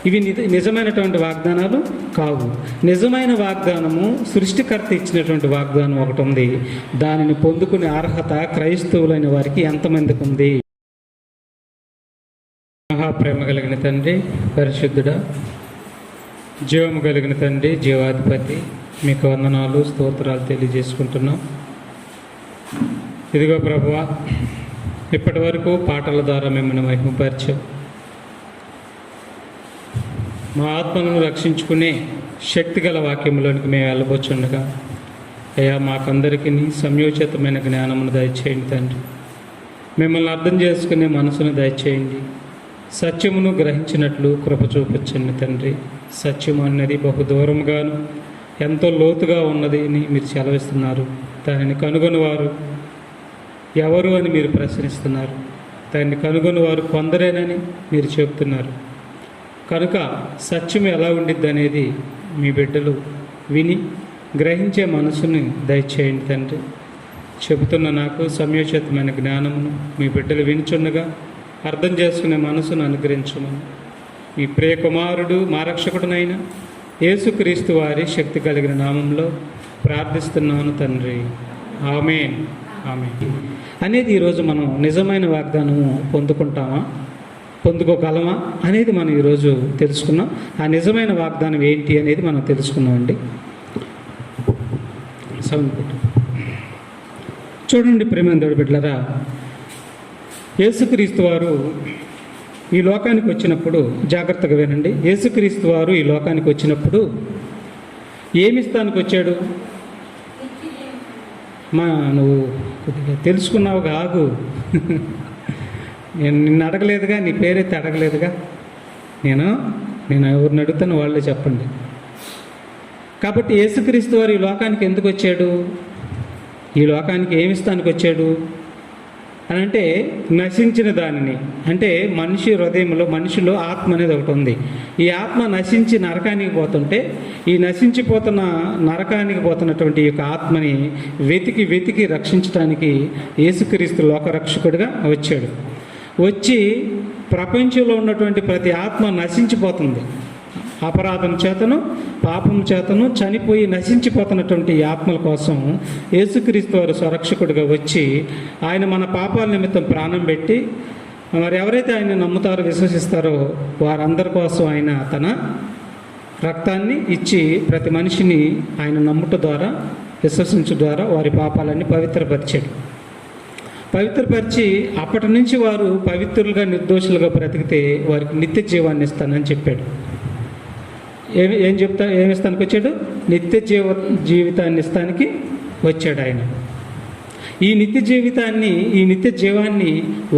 ఇవి నిజమైనటువంటి వాగ్దానాలు కావు. నిజమైన వాగ్దానము సృష్టికర్త ఇచ్చినటువంటి వాగ్దానం ఒకటి ఉంది. దానిని పొందుకునే అర్హత క్రైస్తవులైన వారికి ఎంతమందికి ఉంది? మహాప్రేమ కలిగిన తండ్రి, పరిశుద్ధుడా, జీవము కలిగిన తండ్రి, జీవాధిపతి, మీకు వందనాలు, స్తోత్రాలు తెలియజేసుకుంటున్నాం. ఇదిగో ప్రభువా, ఇప్పటి వరకు పాటల ద్వారా మిమ్మల్ని మహిమపరిచాం. మా ఆత్మలను రక్షించుకునే శక్తిగల వాక్యంలోనికి మేము వెళ్ళబోచుండగా అయ్యా, మాకందరికీ సంయోచితమైన జ్ఞానమును దయచేయండి తండ్రి. మిమ్మల్ని అర్థం చేసుకునే మనసును దయచేయండి. సత్యమును గ్రహించినట్లు కృప చూపించండి తండ్రి. సత్యము అన్నది బహు దూరంగాను ఎంతో లోతుగా ఉన్నది అని మీరు సెలవిస్తున్నారు. దానిని కనుగొనివారు ఎవరు అని మీరు ప్రశ్నిస్తున్నారు. దాన్ని కనుగొనివారు కొందరేనని మీరు చెబుతున్నారు. కనుక సత్యం ఎలా ఉండిద్ది అనేది మీ బిడ్డలు విని గ్రహించే మనసుని దయచేయండి తండ్రి. చెబుతున్న నాకు సంయోచితమైన జ్ఞానమును మీ బిడ్డలు వినుచుండగా అర్థం చేసుకునే మనసును అనుగ్రహించమని మీ ప్రియ కుమారుడు, మా రక్షకుడునైన యేసుక్రీస్తు వారి శక్తి కలిగిన నామంలో ప్రార్థిస్తున్నాను తండ్రి. ఆమేన్, ఆమేన్. అనేది ఈరోజు మనం నిజమైన వాగ్దానము పొందుకోగలమా అనేది మనం ఈరోజు తెలుసుకున్నాం. ఆ నిజమైన వాగ్దానం ఏంటి అనేది మనం తెలుసుకున్నామండి. చూడండి ప్రేమ దేవుడి బిడ్డలారా, యేసుక్రీస్తు వారు ఈ లోకానికి వచ్చినప్పుడు, జాగ్రత్తగా వినండి, యేసుక్రీస్తు వారు ఈ లోకానికి వచ్చినప్పుడు ఏమిస్తానికి వచ్చాడు? నువ్వు కొద్దిగా తెలుసుకున్నావు కాదు, నేను నిన్ను అడగలేదుగా, నీ పేరైతే అడగలేదుగా. నేను ఎవరిని అడుగుతాను వాళ్ళే చెప్పండి. కాబట్టి యేసుక్రీస్తు వారు ఈ లోకానికి ఎందుకు వచ్చాడు? ఈ లోకానికి ఏమిస్తానికి వచ్చాడు అని అంటే, నశించిన దానిని, అంటే మనిషి హృదయంలో, మనిషిలో ఆత్మ అనేది ఒకటి ఉంది. ఈ ఆత్మ నశించి నరకానికి పోతుంటే, ఈ నశించిపోతున్న నరకానికి పోతున్నటువంటి ఈ యొక్క ఆత్మని వెతికి రక్షించడానికి యేసుక్రీస్తు లోకరక్షకుడిగా వచ్చాడు. వచ్చి ప్రపంచంలో ఉన్నటువంటి ప్రతి ఆత్మ నశించిపోతుంది. అపరాధం చేతను, పాపం చేతను చనిపోయి నశించిపోతున్నటువంటి ఈ ఆత్మల కోసం యేసుక్రీస్తు వారు స్వరక్షకుడిగా వచ్చి ఆయన మన పాపాల నిమిత్తం ప్రాణం పెట్టి, మరి ఎవరైతే ఆయన నమ్ముతారో, విశ్వసిస్తారో వారందరి కోసం ఆయన తన రక్తాన్ని ఇచ్చి ప్రతి మనిషిని ఆయన నమ్ముట ద్వారా, విశ్వసించు ద్వారా వారి పాపాలన్నీ పవిత్రపరిచి అప్పటి నుంచి వారు పవిత్రులుగా, నిర్దోషులుగా బ్రతికితే వారికి నిత్య జీవాన్ని ఇస్తానని చెప్పాడు. ఏమిస్తానికి వచ్చాడు? నిత్య జీవితాన్ని ఇస్తానికి వచ్చాడు ఆయన. ఈ నిత్య జీవాన్ని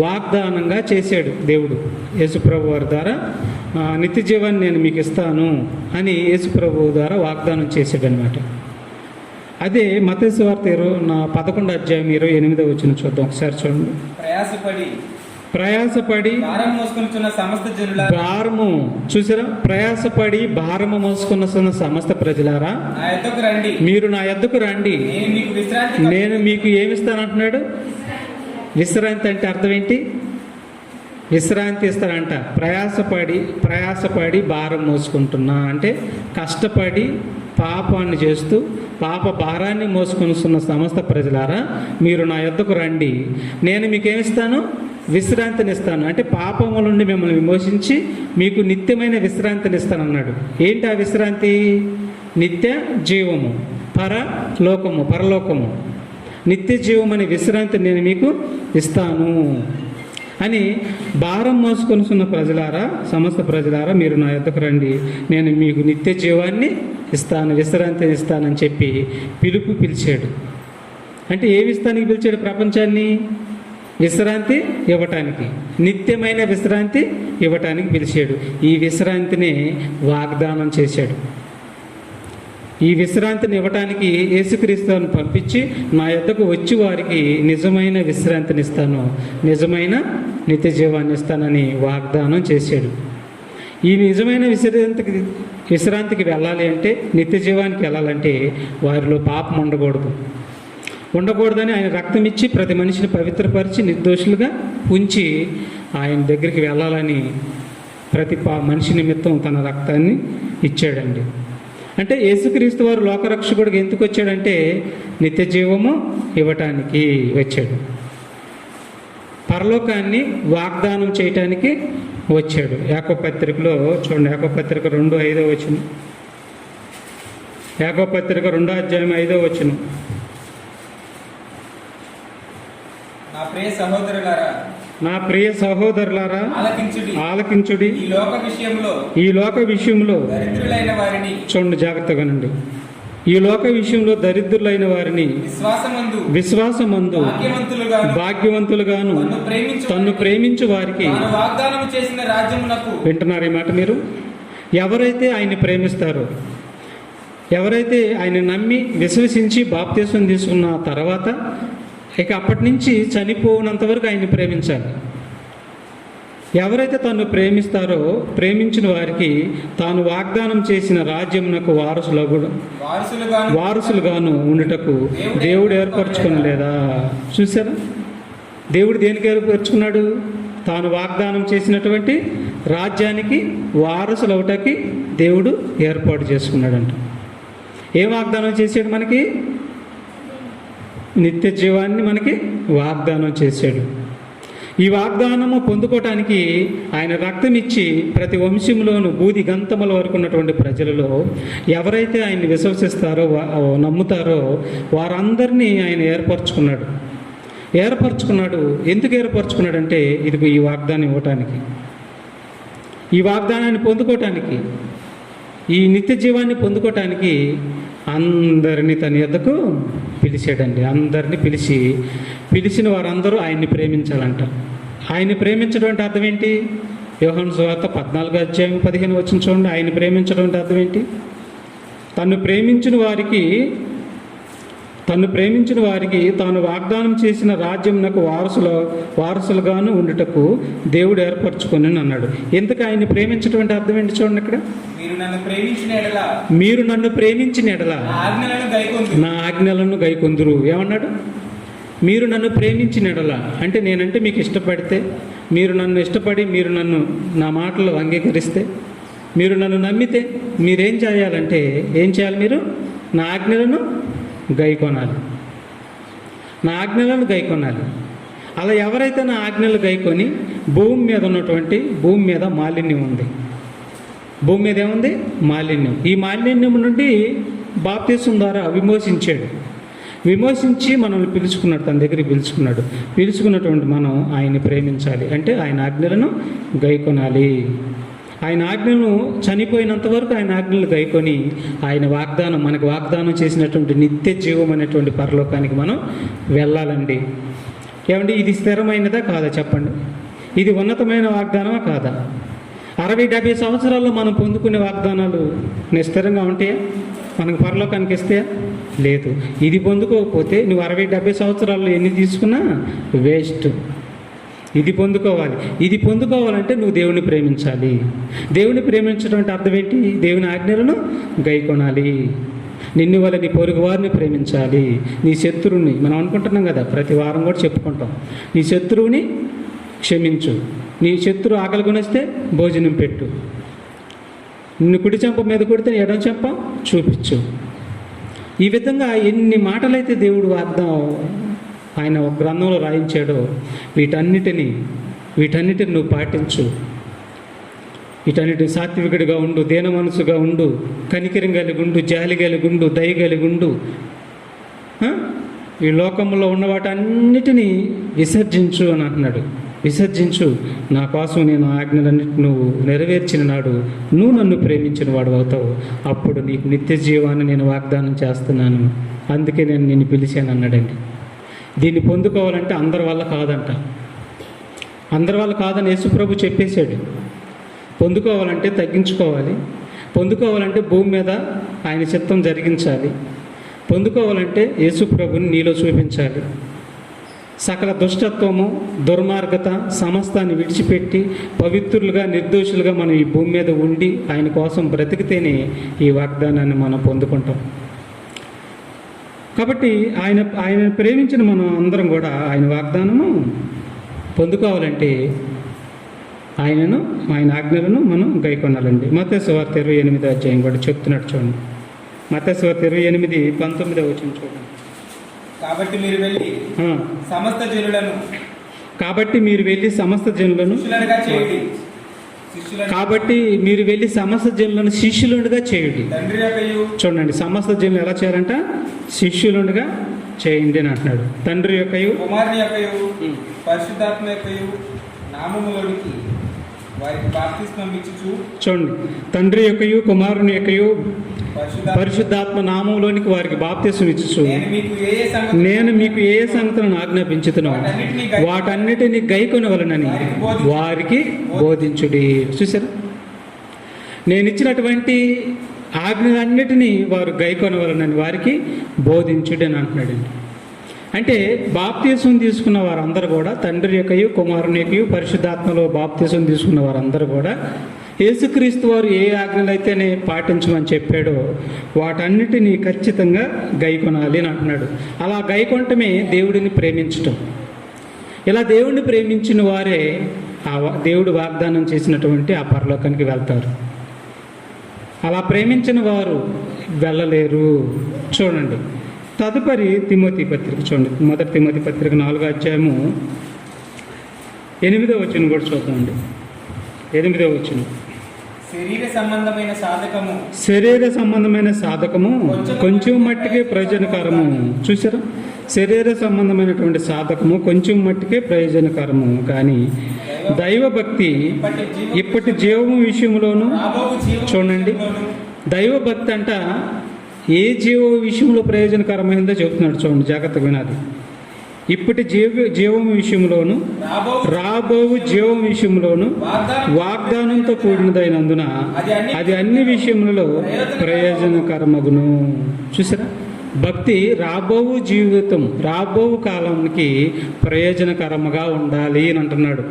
వాగ్దానంగా చేశాడు దేవుడు యేసుప్రభు వారి ద్వారా. నిత్య జీవాన్ని నేను మీకు ఇస్తాను అని యేసుప్రభు ద్వారా వాగ్దానం చేశాడు అనమాట. అదే మత్తయి సువార్త 11వ అధ్యాయం 28వ వచనం చూద్దాం ఒకసారి. చూడండి. ప్రయాసపడి భారము, చూసారా? ప్రయాసపడి భారము మోసుకున్న సమస్త ప్రజలారా మీరు నా యొద్దకు రండి, నేను మీకు ఏమిస్తానంటున్నాడు? విశ్రాంతి. అంటే అర్థం ఏంటి? విశ్రాంతి ఇస్తారంట. ప్రయాసపడి భారం మోసుకుంటున్నా అంటే కష్టపడి పాపాన్ని చేస్తూ పాప భారాన్ని మోసుకొనిస్తున్న సమస్త ప్రజలారా మీరు నా యొద్దకు రండి, నేను మీకు ఏమిస్తాను? విశ్రాంతిని ఇస్తాను. అంటే పాపముల నుండి మిమ్మల్ని విమోచించి మీకు నిత్యమైన విశ్రాంతిని ఇస్తానన్నాడు. ఏంటి ఆ విశ్రాంతి? నిత్య జీవము, పరలోకము. నిత్య జీవం అనే విశ్రాంతి నేను మీకు ఇస్తాను అని భారం మోసుకొనిస్తున్న ప్రజలారా, సమస్త ప్రజలారా మీరు నా యొద్దకు రండి, నేను మీకు నిత్య జీవాన్ని ఇస్తాను, విశ్రాంతిని ఇస్తానని చెప్పి పిలిచాడు. అంటే ఏమి ఇస్తానికి పిలిచాడు? ప్రపంచాన్ని విశ్రాంతి ఇవ్వటానికి, నిత్యమైన విశ్రాంతి ఇవ్వటానికి పిలిచాడు. ఈ విశ్రాంతిని వాగ్దానం చేశాడు. ఈ విశ్రాంతిని ఇవ్వటానికి యేసుక్రీస్తుని పంపించి నా యొద్దకు వచ్చి వారికి నిజమైన విశ్రాంతిని ఇస్తాను, నిజమైన నిత్య జీవాన్ని ఇస్తానని వాగ్దానం చేశాడు. ఈ నిజమైన విశ్రాంతికి వెళ్ళాలి అంటే, నిత్య జీవానికి వెళ్ళాలంటే వారిలో పాపం ఉండకూడదని ఆయన రక్తం ఇచ్చి ప్రతి మనిషిని పవిత్రపరిచి నిర్దోషులుగా ఉంచి ఆయన దగ్గరికి వెళ్ళాలని ప్రతి మనిషి నిమిత్తం తన రక్తాన్ని ఇచ్చాడండి. అంటే యేసుక్రీస్తు వారు లోకరక్షకుడికి ఎందుకు వచ్చాడంటే నిత్య జీవము ఇవ్వటానికి వచ్చాడు, పరలోకాన్ని వాగ్దానం చేయటానికి వచ్చాడు. యాకోబు పత్రికలో చూడండి, యాకోబు పత్రిక 2:5 వచనం, యాకోబు పత్రిక 2వ అధ్యాయం 5వ వచనం. నా ప్రియ సహోదరులారా ఆలకించుడి, ఈ లోక విషయంలో చూడండి జాగ్రత్తగానండి, ఈ లోక విషయంలో దరిద్రులైన వారిని విశ్వాసమందు భాగ్యవంతులుగాను తన్ను ప్రేమించు వారికి వింటున్నారు ఈ మాట మీరు. ఎవరైతే ఆయన్ని ప్రేమిస్తారో, ఎవరైతే ఆయన నమ్మి విశ్వసించి బాప్తిసం తీసుకున్న తర్వాత ఇక అప్పటి నుంచి చనిపోనంత వరకు ఆయన్ని ప్రేమించాలి. ఎవరైతే తను ప్రేమిస్తారో, ప్రేమించిన వారికి తాను వాగ్దానం చేసిన రాజ్యమునకు వారసులుగాను ఉండుటకు దేవుడు ఏర్పరచుకుని లేదా? చూసారా, దేవుడు దేనికి ఏర్పరచుకున్నాడు? తాను వాగ్దానం చేసినటువంటి రాజ్యానికి వారసులు అవటానికి దేవుడు ఏర్పాటు చేసుకున్నాడంట. ఏ వాగ్దానం చేశాడు? మనకి నిత్య జీవాన్ని మనకి వాగ్దానం చేశాడు. ఈ వాగ్దానము పొందుకోవటానికి ఆయన రక్తం ఇచ్చి ప్రతి వంశంలోనూ బూది గంతముల వరకు ఉన్నటువంటి ప్రజలలో ఎవరైతే ఆయన్ని విశ్వసిస్తారో, నమ్ముతారో వారందరినీ ఆయన ఏర్పరచుకున్నాడు. ఎందుకు ఏర్పరచుకున్నాడంటే ఇదిగో ఈ వాగ్దానం ఇవ్వటానికి, ఈ వాగ్దానాన్ని పొందుకోవటానికి, ఈ నిత్య జీవాన్ని పొందుకోవటానికి అందరినీ తన యొద్దకు పిలిచాడండి. అందరినీ పిలిచిన వారందరూ ఆయన్ని ప్రేమించాలంట. ఆయన్ని ప్రేమించడం అంటే అర్థం ఏంటి? యోహాను సువార్త 14వ అధ్యాయం 15 వచనం చూడండి. ఆయన్ని ప్రేమించడం అంటే అర్థం ఏంటి? తను ప్రేమించిన వారికి తాను వాగ్దానం చేసిన రాజ్యమునకు వారసులుగాను ఉండుటకు దేవుడు ఏర్పరచుకొని అన్నాడు. ఎందుకు ఆయన్ని ప్రేమించడం అంటే అర్థం ఏంటి? చూడండి ఇక్కడ, మీరు నన్ను ప్రేమించిన ఎడల నా ఆజ్ఞలను గైకొందురు. ఏమన్నాడు? మీరు నన్ను ప్రేమించిన ఎడల అంటే నేనంటే మీకు ఇష్టపడితే, మీరు నన్ను ఇష్టపడి మీరు నా మాటలు అంగీకరిస్తే, మీరు నన్ను నమ్మితే మీరేం చేయాలంటే ఏం చేయాలి? మీరు నా ఆజ్ఞలను గైకొనాలి. అలా ఎవరైతే నా ఆజ్ఞలు గైకొని భూమి మీద మాలిన్యం ఉంది. భూమి మీద ఏముంది? మాలిన్యం. ఈ మాలిన్యం నుండి బాప్తిసం ద్వారా విమోచించి మనల్ని పిలుచుకున్నాడు, తన దగ్గరికి పిలుచుకున్నటువంటి మనం ఆయన్ని ప్రేమించాలి. అంటే ఆయన ఆజ్ఞలను గైకొనాలి. ఆయన ఆజ్ఞలను చనిపోయినంత వరకు ఆయన ఆజ్ఞలు గైకొని ఆయన మనకు వాగ్దానం చేసినటువంటి నిత్య జీవం అనేటువంటి పరలోకానికి మనం వెళ్ళాలండి. ఏమండి, ఇది స్థిరమైనదా కాదా చెప్పండి? ఇది ఉన్నతమైన వాగ్దానమా కాదా? 60-70 సంవత్సరాల్లో మనం పొందుకునే వాగ్దానాలు నిస్థిరంగా ఉంటాయా? మనకు పరలోకానికి ఇస్తాయా? లేదు. ఇది పొందుకోకపోతే నువ్వు 60-70 సంవత్సరాల్లో ఎన్ని తీసుకున్నా వేస్ట్. ఇది పొందుకోవాలంటే నువ్వు దేవుని ప్రేమించాలి. దేవుని ప్రేమించడం అంటే అర్థం ఏంటి? దేవుని ఆజ్ఞలను గైకొనాలి. నిన్ను వల్ల నీ పొరుగు వారిని ప్రేమించాలి. నీ శత్రువుని, మనం అనుకుంటున్నాం కదా, ప్రతి వారం కూడా చెప్పుకుంటాం, నీ శత్రువుని క్షమించు, నీ శత్రువు ఆకలి కొనిస్తే భోజనం పెట్టు, నిన్ను కుడి చెంప మీద కొడితే ఎడం చెంప చూపించు. ఈ విధంగా ఎన్ని మాటలైతే దేవుడు ఆయన ఒక గ్రంథంలో రాయించాడో వీటన్నిటిని నువ్వు పాటించు. వీటన్నిటిని సాత్వికుడిగా ఉండు, దీన మనసుగా ఉండు, కనికరం కలిగి ఉండు, జాలి కలిగి ఉండు, దయ కలిగి ఉండు. ఈ లోకంలో ఉన్న వాటన్నిటినీ విసర్జించు అని అంటున్నాడు. విసర్జించు, నా కోసం నేను ఆజ్ఞలన్నిటి నువ్వు నెరవేర్చిన నాడు నువ్వు నన్ను ప్రేమించిన వాడు అవుతావు. అప్పుడు నీకు నిత్య జీవాన్ని నేను వాగ్దానం చేస్తున్నాను, అందుకే నేను నిన్ను పిలిచాను అన్నాడండి. దీన్ని పొందుకోవాలంటే అందరి వల్ల కాదని యేసుప్రభు చెప్పేశాడు. పొందుకోవాలంటే తగ్గించుకోవాలి, పొందుకోవాలంటే భూమి మీద ఆయన చిత్తం జరిగించాలి, పొందుకోవాలంటే యేసుప్రభుని నీలో చూపించాలి. సకల దుష్టత్వము, దుర్మార్గత సమస్తాన్ని విడిచిపెట్టి పవిత్రులుగా, నిర్దోషులుగా మనం ఈ భూమి మీద ఉండి ఆయన కోసం బ్రతికితేనే ఈ వాగ్దానాన్ని మనం పొందుకుంటాం. కాబట్టి ఆయన ప్రేమించిన మనం అందరం కూడా ఆయన వాగ్దానము పొందుకోవాలంటే ఆయన ఆజ్ఞలను మనం గైకొనాలండి. మత్తయి సువార్త 28వ అధ్యాయం కూడా చెప్తున్నట్టు చూడండి. మత్తయి సువార్త 28:19 వచ్చింది చూడండి. కాబట్టి మీరు వెళ్ళి సమస్త జనులను శిష్యులుగా చేయండి. కాబట్టి మీరు వెళ్ళి సమస్త జనులను శిష్యులుగా చేయండి. తండ్రి యొక్కయు చూడండి, సమస్త జనులు ఎలా చేయాలంట? శిష్యులుగా చేయండి అని అంటున్నాడు. తండ్రి యొక్కయు కుమారుని యొక్కయు పరిశుద్ధాత్మ యొక్కయు నామములోనికి వారికి బాప్తిస్మం ఇచ్చుచు. చూడండి, తండ్రి యొక్కయు కుమారుని యొక్కయు పరిశుద్ధాత్మ నామంలోనికి వారికి బాప్తిస్మం ఇచ్చుచు నేను మీకు ఏ సంగతులను ఆజ్ఞాపించుతున్నా వాటన్నిటిని గైకొనవలనని వారికి బోధించుడి. చూసారా, నేను ఇచ్చినటువంటి ఆజ్ఞలన్నిటినీ వారు గైకొనవలనని వారికి బోధించుడి అని అంటున్నాడండి. అంటే బాప్తిసం తీసుకున్న వారందరూ కూడా, తండ్రి యొక్కయు కుమారుని యొక్కయు పరిశుద్ధాత్మలో బాప్తిసం తీసుకున్న వారందరూ కూడా యేసుక్రీస్తు వారు ఏ ఆజ్ఞలైతేనే పాటించమని చెప్పాడో వాటన్నిటినీ ఖచ్చితంగా గైకొనాలి అని అంటున్నాడు. అలా గైకొనటమే దేవుడిని ప్రేమించటం. ఇలా దేవుడిని ప్రేమించిన వారే దేవుడు వాగ్దానం చేసినటువంటి ఆ పరలోకానికి వెళ్తారు. అలా ప్రేమించిన వారు వెళ్ళలేరు. చూడండి, తదుపరి తిమోతి పత్రిక చూడండి. 1 తిమోతి పత్రిక 4వ అధ్యాయము 8వ వచనం కూడా చూద్దామండి. 8వ వచనం, శరీర సంబంధమైన సాధకము కొంచెం మట్టికే ప్రయోజనకరము. చూసారా, శరీర సంబంధమైనటువంటి సాధకము కొంచెం మట్టికే ప్రయోజనకరము, కానీ దైవభక్తి ఇప్పటి జీవము విషయంలోనూ. చూడండి, దైవభక్తి అంట ఏ జీవ విషయంలో ప్రయోజనకరమైందో చెబుతున్నాడు. చూడండి, జాగ్రత్తగా వినాలి. ఇప్పటి జీవం విషయంలోను రాబో జీవం విషయంలోను వాగ్దానంతో కూడినదైనందున అది అన్ని విషయములలో ప్రయోజనకరమగును. చూసారా, భక్తి రాబో కాలానికి ప్రయోజనకరముగా ఉండాలి అని అంటున్నాడు.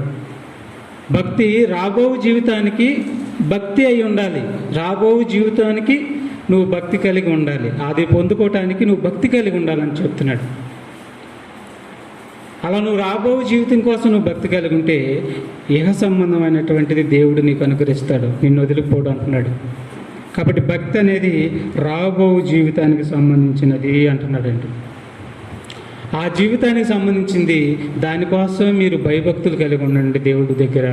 భక్తి రాబో జీవితానికి భక్తి అయి ఉండాలి. రాబో జీవితానికి నువ్వు భక్తి కలిగి ఉండాలి. అది పొందుకోవటానికి నువ్వు భక్తి కలిగి ఉండాలని చెప్తున్నాడు. అలా నువ్వు రాబో జీవితం కోసం నువ్వు భక్తి కలిగి ఉంటే ఇహ సంబంధమైనటువంటిది దేవుడు నీకు అనుగ్రహిస్తాడు, నిన్ను వదిలిపోడు అంటున్నాడు. కాబట్టి భక్తి అనేది రాబో జీవితానికి సంబంధించినది అంటున్నాడండి. ఆ జీవితానికి సంబంధించింది. దానికోసం మీరు భయభక్తులు కలిగి ఉండండి దేవుడి దగ్గర.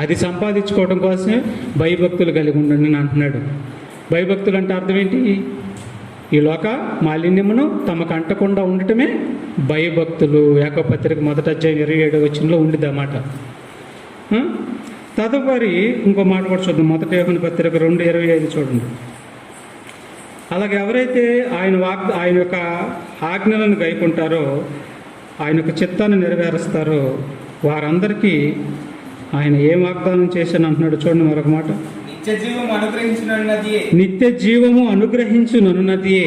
అది సంపాదించుకోవడం కోసమే భయభక్తులు కలిగి ఉండండి అని అంటున్నాడు. భయభక్తులు అంటే అర్థం ఏంటి? ఈ లోక మాలిన్యమును తమకు అంటకుండా ఉండటమే భయభక్తులు. యాకోబు పత్రిక 1వ అధ్యాయం 27వ వచనంలో ఉండిద్ది అన్నమాట. తదుపరి ఇంకో మాట కూడా చూద్దాం. 1 యోహాను పత్రిక 2:25 చూడండి. అలాగే ఎవరైతే ఆయన యొక్క ఆజ్ఞలను గైకుంటారో, ఆయన యొక్క చిత్తాన్ని నెరవేరుస్తారో వారందరికీ ఆయన ఏం వాగ్దానం చేశాను అంటున్నాడు. చూడండి మరొక మాట, నిత్య జీవము అనుగ్రహించునన్నది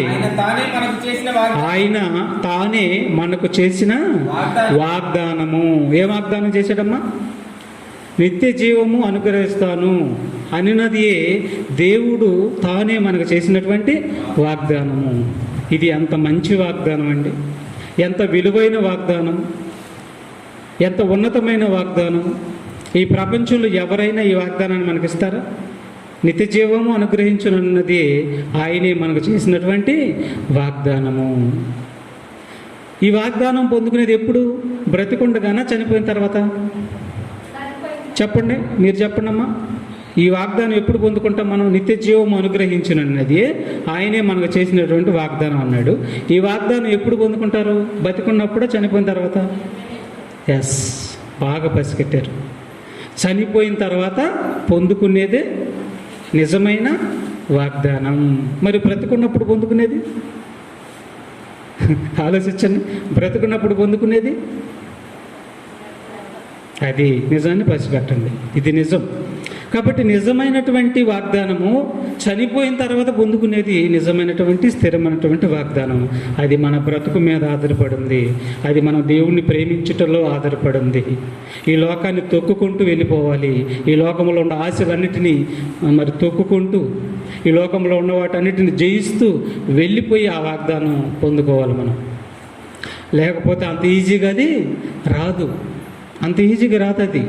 ఆయన తానే మనకు చేసిన వాగ్దానము. ఏ వాగ్దానం చేశాడమ్మా? నిత్య జీవము అనుగ్రహిస్తాను అనినది దేవుడు తానే మనకు చేసినటువంటి వాగ్దానము. ఇది ఎంత మంచి వాగ్దానం అండి! ఎంత విలువైన వాగ్దానం, ఎంత ఉన్నతమైన వాగ్దానం! ఈ ప్రపంచంలో ఎవరైనా ఈ వాగ్దానాన్ని మనకిస్తారా? నిత్య జీవము అనుగ్రహించునన్నది ఆయనే మనకు చేసినటువంటి వాగ్దానము. ఈ వాగ్దానం పొందుకునేది ఎప్పుడు? బ్రతికుండగానా చనిపోయిన తర్వాత? చెప్పండి, మీరు చెప్పండి అమ్మా. ఈ వాగ్దానం ఎప్పుడు పొందుకుంటాం మనం? నిత్య జీవము అనుగ్రహించునన్నది ఆయనే మనకు చేసినటువంటి వాగ్దానం అన్నాడు. ఈ వాగ్దానం ఎప్పుడు పొందుకుంటారు? బతికున్నప్పుడా చనిపోయిన తర్వాత? ఎస్, బాగా పసిగట్టారు. చనిపోయిన తర్వాత పొందుకునేదే నిజమైన వాగ్దానం. మరి బ్రతుకున్నప్పుడు పొందుకునేది? ఆలోచించండి. బ్రతుకున్నప్పుడు పొందుకునేది అది నిజాన్ని పసిగట్టండి. ఇది నిజం. కాబట్టి నిజమైనటువంటి వాగ్దానము చనిపోయిన తర్వాత పొందుకునేది నిజమైనటువంటి స్థిరమైనటువంటి వాగ్దానం. అది మన బ్రతుకు మీద ఆధారపడింది. అది మన దేవుణ్ణి ప్రేమించటంలో ఆధారపడింది. ఈ లోకాన్ని తొక్కుకుంటూ వెళ్ళిపోవాలి. ఈ లోకంలో ఉన్న ఆశలన్నిటినీ మరి తొక్కుకుంటూ, ఈ లోకంలో ఉన్న వాటన్నిటిని జయిస్తూ వెళ్ళిపోయి ఆ వాగ్దానం పొందుకోవాలి మనం. లేకపోతే అంత ఈజీగా అది రాదు. అంత ఈజీగా రాదు. అది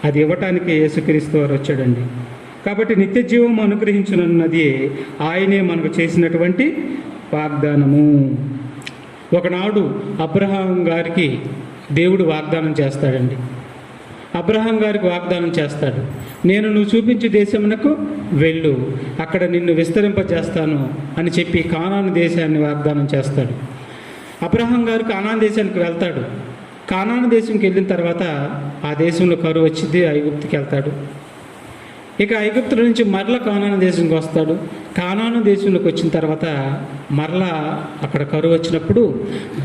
అది ఇవ్వటానికి యేసుక్రీస్తు వారు వచ్చాడండి. కాబట్టి నిత్య జీవం అనుగ్రహించున్నది ఆయనే మనకు చేసినటువంటి వాగ్దానము. ఒకనాడు అబ్రహాం గారికి దేవుడు వాగ్దానం చేస్తాడండి. అబ్రహాం గారికి వాగ్దానం చేస్తాడు, నేను నువ్వు చూపించే దేశమునకు వెళ్ళు, అక్కడ నిన్ను విస్తరింపజేస్తాను అని చెప్పి కానాను దేశాన్ని వాగ్దానం చేస్తాడు. అబ్రహాం గారు కానాను దేశానికి వెళ్తాడు. కానాను దేశంకి వెళ్ళిన తర్వాత ఆ దేశంలో కరువు వచ్చింది, ఐగుప్తుకి వెళ్తాడు. ఇక ఐగుప్తుల నుంచి మరల కానాను దేశంకి వస్తాడు. కానాను దేశంలోకి వచ్చిన తర్వాత మరలా అక్కడ కరువు వచ్చినప్పుడు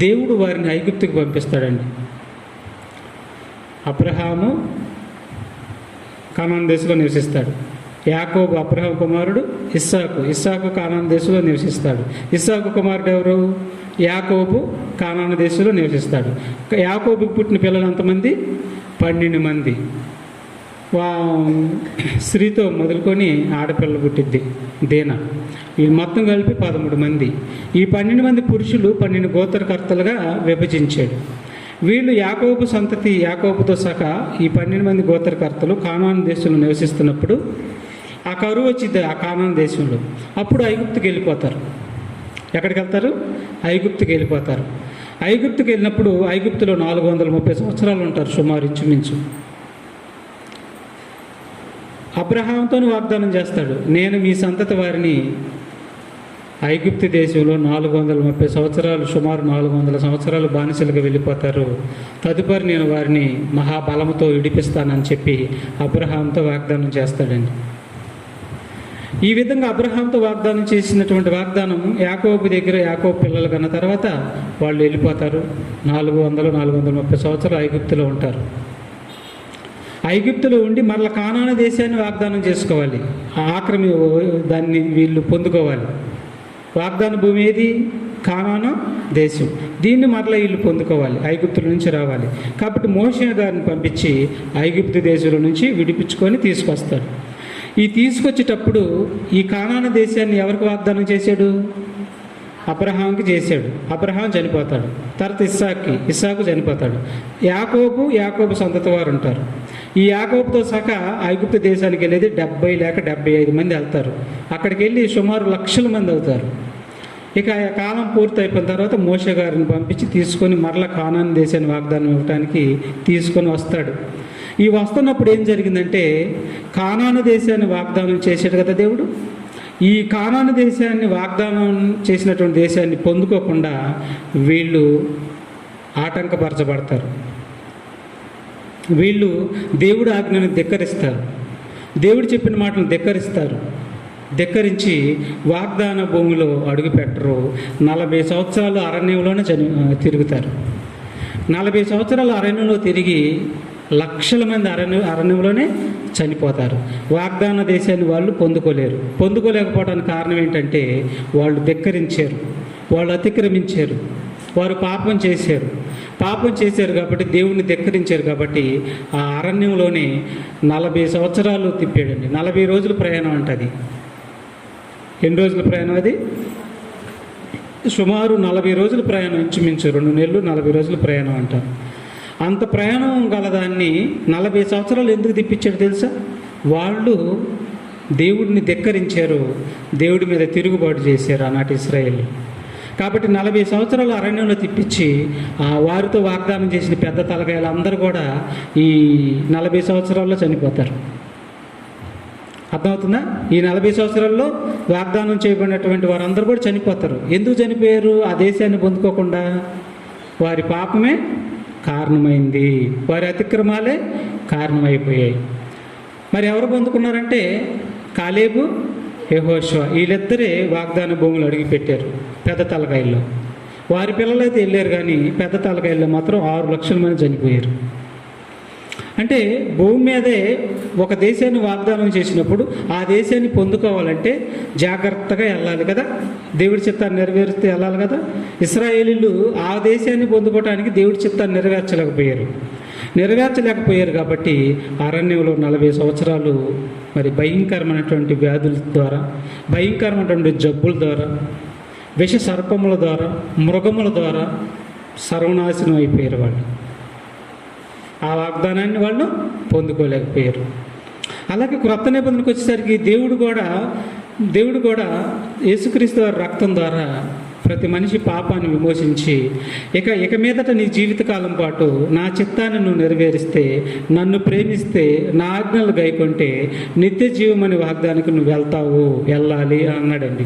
దేవుడు వారిని ఐగుప్తుకి పంపిస్తాడండి. అబ్రహాము కానాను దేశంలో నివసిస్తాడు. యాకోబు అబ్రహాం కుమారుడు ఇస్సాకు కానాను దేశంలో నివసిస్తాడు. ఇస్సాకు కుమారుడు ఎవరు? యాకోబు కానాను దేశంలో నివసిస్తాడు. యాకోబుకి పుట్టిన పిల్లలు ఎంతమంది? 12 మంది. స్త్రీతో మొదలుకొని ఆడపిల్ల పుట్టిద్ది దీనా. ఈ మొత్తం కలిపి 13 మంది. ఈ 12 మంది పురుషులు 12 గోత్రకర్తలుగా విభజించాడు. వీళ్ళు యాకోబు సంతతి, యాకోబుతో సహా ఈ 12 మంది గోత్రకర్తలు కానాను దేశంలో నివసిస్తున్నప్పుడు ఆ కరువు వచ్చింది ఆ కానాను దేశంలో. అప్పుడు ఐగుప్తుకి వెళ్ళిపోతారు. ఎక్కడికి వెళ్తారు? ఐగుప్తుకి వెళ్ళిపోతారు. ఐగుప్తుకి వెళ్ళినప్పుడు ఐగుప్తులో 430 సంవత్సరాలు ఉంటారు సుమారు, ఇంచుమించు. అబ్రహాంతో వాగ్దానం చేస్తాడు, నేను మీ సంతతి వారిని ఐగుప్తు దేశంలో 430 సంవత్సరాలు, సుమారు 400 సంవత్సరాలు బానిసలుగా వెళ్ళిపోతారు. తదుపరి నేను వారిని మహాబలముతో విడిపిస్తానని చెప్పి అబ్రహాంతో వాగ్దానం చేస్తాడండి. ఈ విధంగా అబ్రహాంతో వాగ్దానం చేసినటువంటి వాగ్దానం యాకోబు దగ్గర, యాకోబు పిల్లలు కన్న తర్వాత వాళ్ళు వెళ్ళిపోతారు. 430 సంవత్సరాలు ఐగుప్తులో ఉంటారు. ఐగుప్తులో ఉండి మరలా కానాను దేశాన్ని వాగ్దానం చేసుకోవాలి. ఆక్రమి దాన్ని వీళ్ళు పొందుకోవాలి. వాగ్దాన భూమి ఏది? కానాను దేశం. దీన్ని మరలా వీళ్ళు పొందుకోవాలి, ఐగుప్తుల నుంచి రావాలి. కాబట్టి మోషే గారిని పంపించి ఐగుప్తు దేశంలో నుంచి విడిపించుకొని తీసుకొస్తాడు. ఈ తీసుకొచ్చేటప్పుడు ఈ కానాను దేశాన్ని ఎవరికి వాగ్దానం చేశాడు? అబ్రహాంకి చేశాడు. అబ్రహాం చనిపోతాడు. తర్వాత ఇస్సాకు చనిపోతాడు. యాకోబు సంతతి వారు ఉంటారు. ఈ యాకోబుతో సహా ఐగుప్తు దేశానికి వెళ్ళేది 70 లేక 75 మంది వెళ్తారు. అక్కడికి వెళ్ళి సుమారు లక్షల మంది అవుతారు. ఇక ఆ కాలం పూర్తి అయిపోయిన తర్వాత మోషే గారిని పంపించి తీసుకొని మరలా కానాను దేశాన్ని వాగ్దానం ఇవ్వడానికి తీసుకొని వస్తాడు. ఈ వస్తున్నప్పుడు ఏం జరిగిందంటే, కానాను దేశాన్ని వాగ్దానం చేశాడు కదా దేవుడు. ఈ కానాను దేశాన్ని వాగ్దానం చేసినటువంటి దేశాన్ని పొందుకోకుండా వీళ్ళు ఆటంకపరచబడతారు. వీళ్ళు దేవుడి ఆజ్ఞను ధిక్కరిస్తారు. దేవుడు చెప్పిన మాటలను ధిక్కరించి వాగ్దాన భూమిలో అడుగుపెట్టరు. 40 సంవత్సరాలు అరణ్యంలోనే తిరుగుతారు. 40 సంవత్సరాలు అరణ్యంలో తిరిగి లక్షల మంది అరణ్యంలోనే చనిపోతారు. వాగ్దాన దేశాన్ని వాళ్ళు పొందుకోలేకపోవడానికి కారణం ఏంటంటే, వాళ్ళు ధిక్కరించారు, వాళ్ళు అతిక్రమించారు, వారు పాపం చేశారు కాబట్టి, దేవుణ్ణి ధిక్కరించారు కాబట్టి ఆ అరణ్యంలోనే 40 సంవత్సరాలు తిప్పాడండి. 40 రోజుల ప్రయాణం అంటది. ఎన్ని రోజుల ప్రయాణం అది? సుమారు 40 రోజుల ప్రయాణం, ఇంచుమించు 2 నెలలు 40 రోజుల ప్రయాణం అంటారు. అంత ప్రయాణం గలదాన్ని 40 సంవత్సరాలు ఎందుకు తిప్పించాడు తెలుసా? వాళ్ళు దేవుడిని ధిక్కరించారు, దేవుడి మీద తిరుగుబాటు చేశారు ఆనాటి ఇశ్రాయేలు. కాబట్టి 40 సంవత్సరాలు అరణ్యంలో తిప్పించి వారితో వాగ్దానం చేసిన పెద్ద తలకాయలు అందరూ కూడా ఈ 40 సంవత్సరాల్లో చనిపోతారు. అర్థమవుతుందా? ఈ 40 సంవత్సరాల్లో వాగ్దానం చేయబడినటువంటి వారందరూ కూడా చనిపోతారు. ఎందుకు చనిపోయారు? ఆ దేశాన్ని పొందుకోకుండా వారి పాపమే కారణమైంది, వారి అతిక్రమాలే కారణమైపోయాయి. మరి ఎవరు పొందుకున్నారంటే కాలేబు, యెహోషువ, వీళ్ళిద్దరే వాగ్దాన భూములు అడిగిపెట్టారు పెద్ద తలకాయల్లో. వారి పిల్లలైతే వెళ్ళారు, కానీ పెద్ద తలకాయల్లో మాత్రం 6 లక్షల మంది చనిపోయారు. అంటే భూమి మీదే ఒక దేశాన్ని వాగ్దానం చేసినప్పుడు ఆ దేశాన్ని పొందుకోవాలంటే జాగ్రత్తగా వెళ్ళాలి కదా, దేవుడి చిత్తాన్ని నెరవేరుస్తూ వెళ్ళాలి కదా. ఇశ్రాయేలీలు ఆ దేశాన్ని పొందుకోవడానికి దేవుడి చిత్తాన్ని నెరవేర్చలేకపోయారు కాబట్టి అరణ్యంలో 40 సంవత్సరాలు మరి భయంకరమైనటువంటి వ్యాధుల ద్వారా, భయంకరమైనటువంటి జబ్బుల ద్వారా, విష సర్పముల ద్వారా, మృగముల ద్వారా సర్వనాశనం అయిపోయారు వాళ్ళు. ఆ వాగ్దానాన్ని వాళ్ళు పొందుకోలేకపోయారు. అలాగే క్రొత్త నిబంధనకు వచ్చేసరికి దేవుడు కూడా యేసుక్రీస్తు వారి రక్తం ద్వారా ప్రతి మనిషి పాపాన్ని విమోచించి ఇక మీదట నీ జీవితకాలం పాటు నా చిత్తాన్ని నువ్వు నెరవేరిస్తే, నన్ను ప్రేమిస్తే, నా ఆజ్ఞలు గైకొంటే నిత్య జీవం అనే వాగ్దానికి నువ్వు వెళ్ళాలి అన్నాడండి.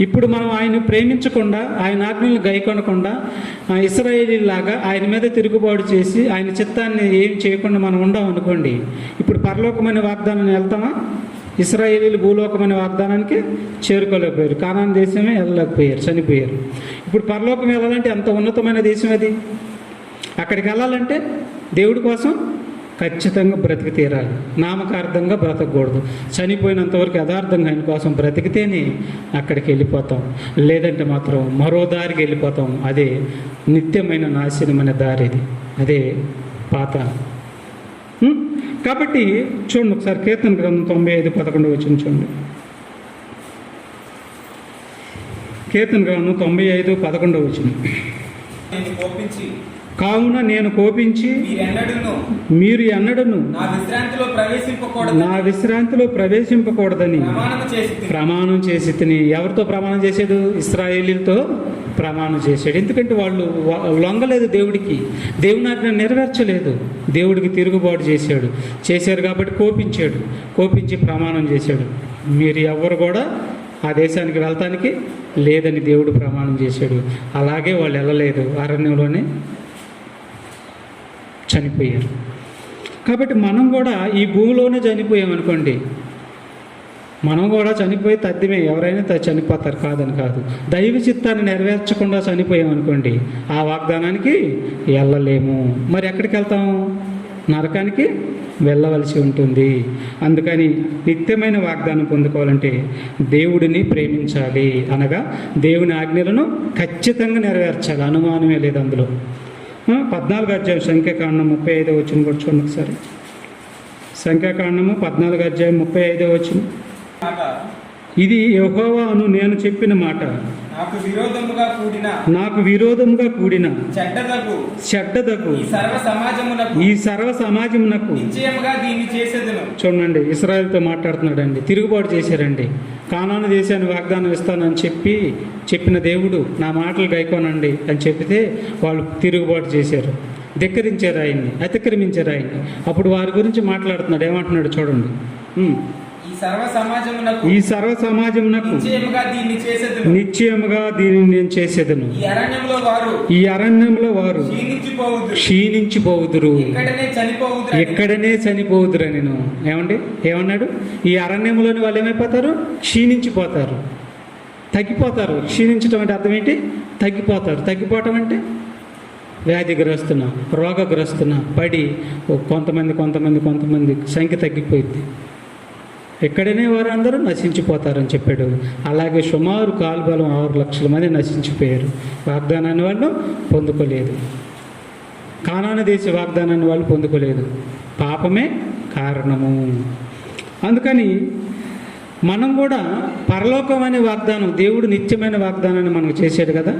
ఇప్పుడు మనం ఆయన ప్రేమించకుండా, ఆయన ఆజ్ఞలు గైకొనకుండా, ఇశ్రాయేలీలాగా ఆయన మీద తిరుగుబాటు చేసి ఆయన చిత్తాన్ని ఏం చేయకుండా మనం ఉండాం అనుకోండి, ఇప్పుడు పరలోకమైన వాగ్దానాన్ని వెళ్తామా? ఇశ్రాయేలీలు భూలోకమైన వాగ్దానానికి చేరుకోలేకపోయారు, కానాన్ దేశమే వెళ్ళలేకపోయారు, చనిపోయారు. ఇప్పుడు పరలోకం వెళ్ళాలంటే ఎంత ఉన్నతమైన దేశం అది. అక్కడికి వెళ్ళాలంటే దేవుడి కోసం ఖచ్చితంగా బ్రతికి తీరాలి, నామకార్థంగా బ్రతకూడదు. చనిపోయినంతవరకు యథార్థంగా ఆయన కోసం బ్రతికితేనే అక్కడికి వెళ్ళిపోతాం, లేదంటే మాత్రం మరో దారికి వెళ్ళిపోతాం. అదే నిత్యమైన నాశనమైన దారి, అదే పాతాళం. కాబట్టి చూడండి ఒకసారి కీర్తన గ్రంథం 95:11 వచ్చింది చూడండి. కీర్తన గ్రంథం 95:11 వచ్చింది. కావున నేను కోపించి మీరు ఎన్నడను నా విశ్రాంతిలో ప్రవేశింపకూడదని ప్రమాణం చేసి తిని. ఎవరితో ప్రమాణం చేశాడు? ఇశ్రాయేలీలతో ప్రమాణం చేశాడు. ఎందుకంటే వాళ్ళు లొంగలేదు దేవుడికి, దేవుని ఆజ్ఞ నెరవేర్చలేదు, దేవుడికి తిరుగుబాటు చేశారు కాబట్టి కోపించి ప్రమాణం చేశాడు. మీరు ఎవరు కూడా ఆ దేశానికి వెళ్తానికి లేదని దేవుడు ప్రమాణం చేశాడు. అలాగే వాళ్ళు వెళ్ళలేదు, అరణ్యంలోనే చనిపోయారు. కాబట్టి మనం కూడా ఈ భూమిలోనే చనిపోయామనుకోండి, మనం కూడా చనిపోయి తద్దిమే, ఎవరైనా చనిపోతారు, కాదని కాదు. దైవ చిత్తాన్ని నెరవేర్చకుండా చనిపోయామనుకోండి, ఆ వాగ్దానానికి వెళ్ళలేము. మరి ఎక్కడికి వెళ్తాము? నరకానికి వెళ్ళవలసి ఉంటుంది. అందుకని నిత్యమైన వాగ్దానం పొందుకోవాలంటే దేవుడిని ప్రేమించాలి, అనగా దేవుని ఆజ్ఞలను ఖచ్చితంగా నెరవేర్చాలి, అనుమానమే లేదు అందులో. 14వ అధ్యాయం సంఖ్యాకాండం 35వ వచనం కూడా చూడండి ఒకసారి. సంఖ్యాకాండము 14వ అధ్యాయం 35వ వచనం. ఇది యెహోవా అను నేను చెప్పిన మాట, నాకు విరోధముగా కూడిన చెడ్డదగు ఈ సర్వ సమాజమునకు చూడండి, ఇశ్రాయేలుతో మాట్లాడుతున్నాడండి. తిరుగుబాటు చేశారండి. కానాను దేశాన్ని వాగ్దానం ఇస్తానని చెప్పిన దేవుడు నా మాటలు గైకోనండి అని చెప్తే వాళ్ళు తిరుగుబాటు చేశారు, ధిక్కరించారు ఆయన్ని, అతిక్రమించారు ఆయన్ని. అప్పుడు వారి గురించి మాట్లాడుతున్నాడు, ఏమంటున్నాడు చూడండి. ఈ సర్వ సమాజమునకు నిశ్చయముగా దీనిని నేను చేసేదను. ఈ అరణ్యంలో వారు క్షీణించిపోవుదురు, ఎక్కడనే చనిపోవుదురు. నేను ఏమన్నాడు? ఈ అరణ్యంలోని వాళ్ళు ఏమైపోతారు? క్షీణించిపోతారు, తగ్గిపోతారు. క్షీణించడం అంటే అర్థం ఏంటి? తగ్గిపోతారు. తగ్గిపోవటం అంటే వ్యాధిగ్రస్తున, రోగగ్రస్తున పడి కొంతమంది సంఖ్య తగ్గిపోయింది. ఎక్కడనే వారందరూ నశించిపోతారని చెప్పాడు. అలాగే సుమారు కాల్బలం 6 లక్షల మంది నశించిపోయారు. వాగ్దానాన్ని వాళ్ళు పొందుకోలేదు, కానాను దేశ వాగ్దానాన్ని వాళ్ళు పొందుకోలేదు. పాపమే కారణము. అందుకని మనం కూడా పరలోకం అనే వాగ్దానం, దేవుడు నిత్యమైన వాగ్దానాన్ని మనకు చేశాడు కదా,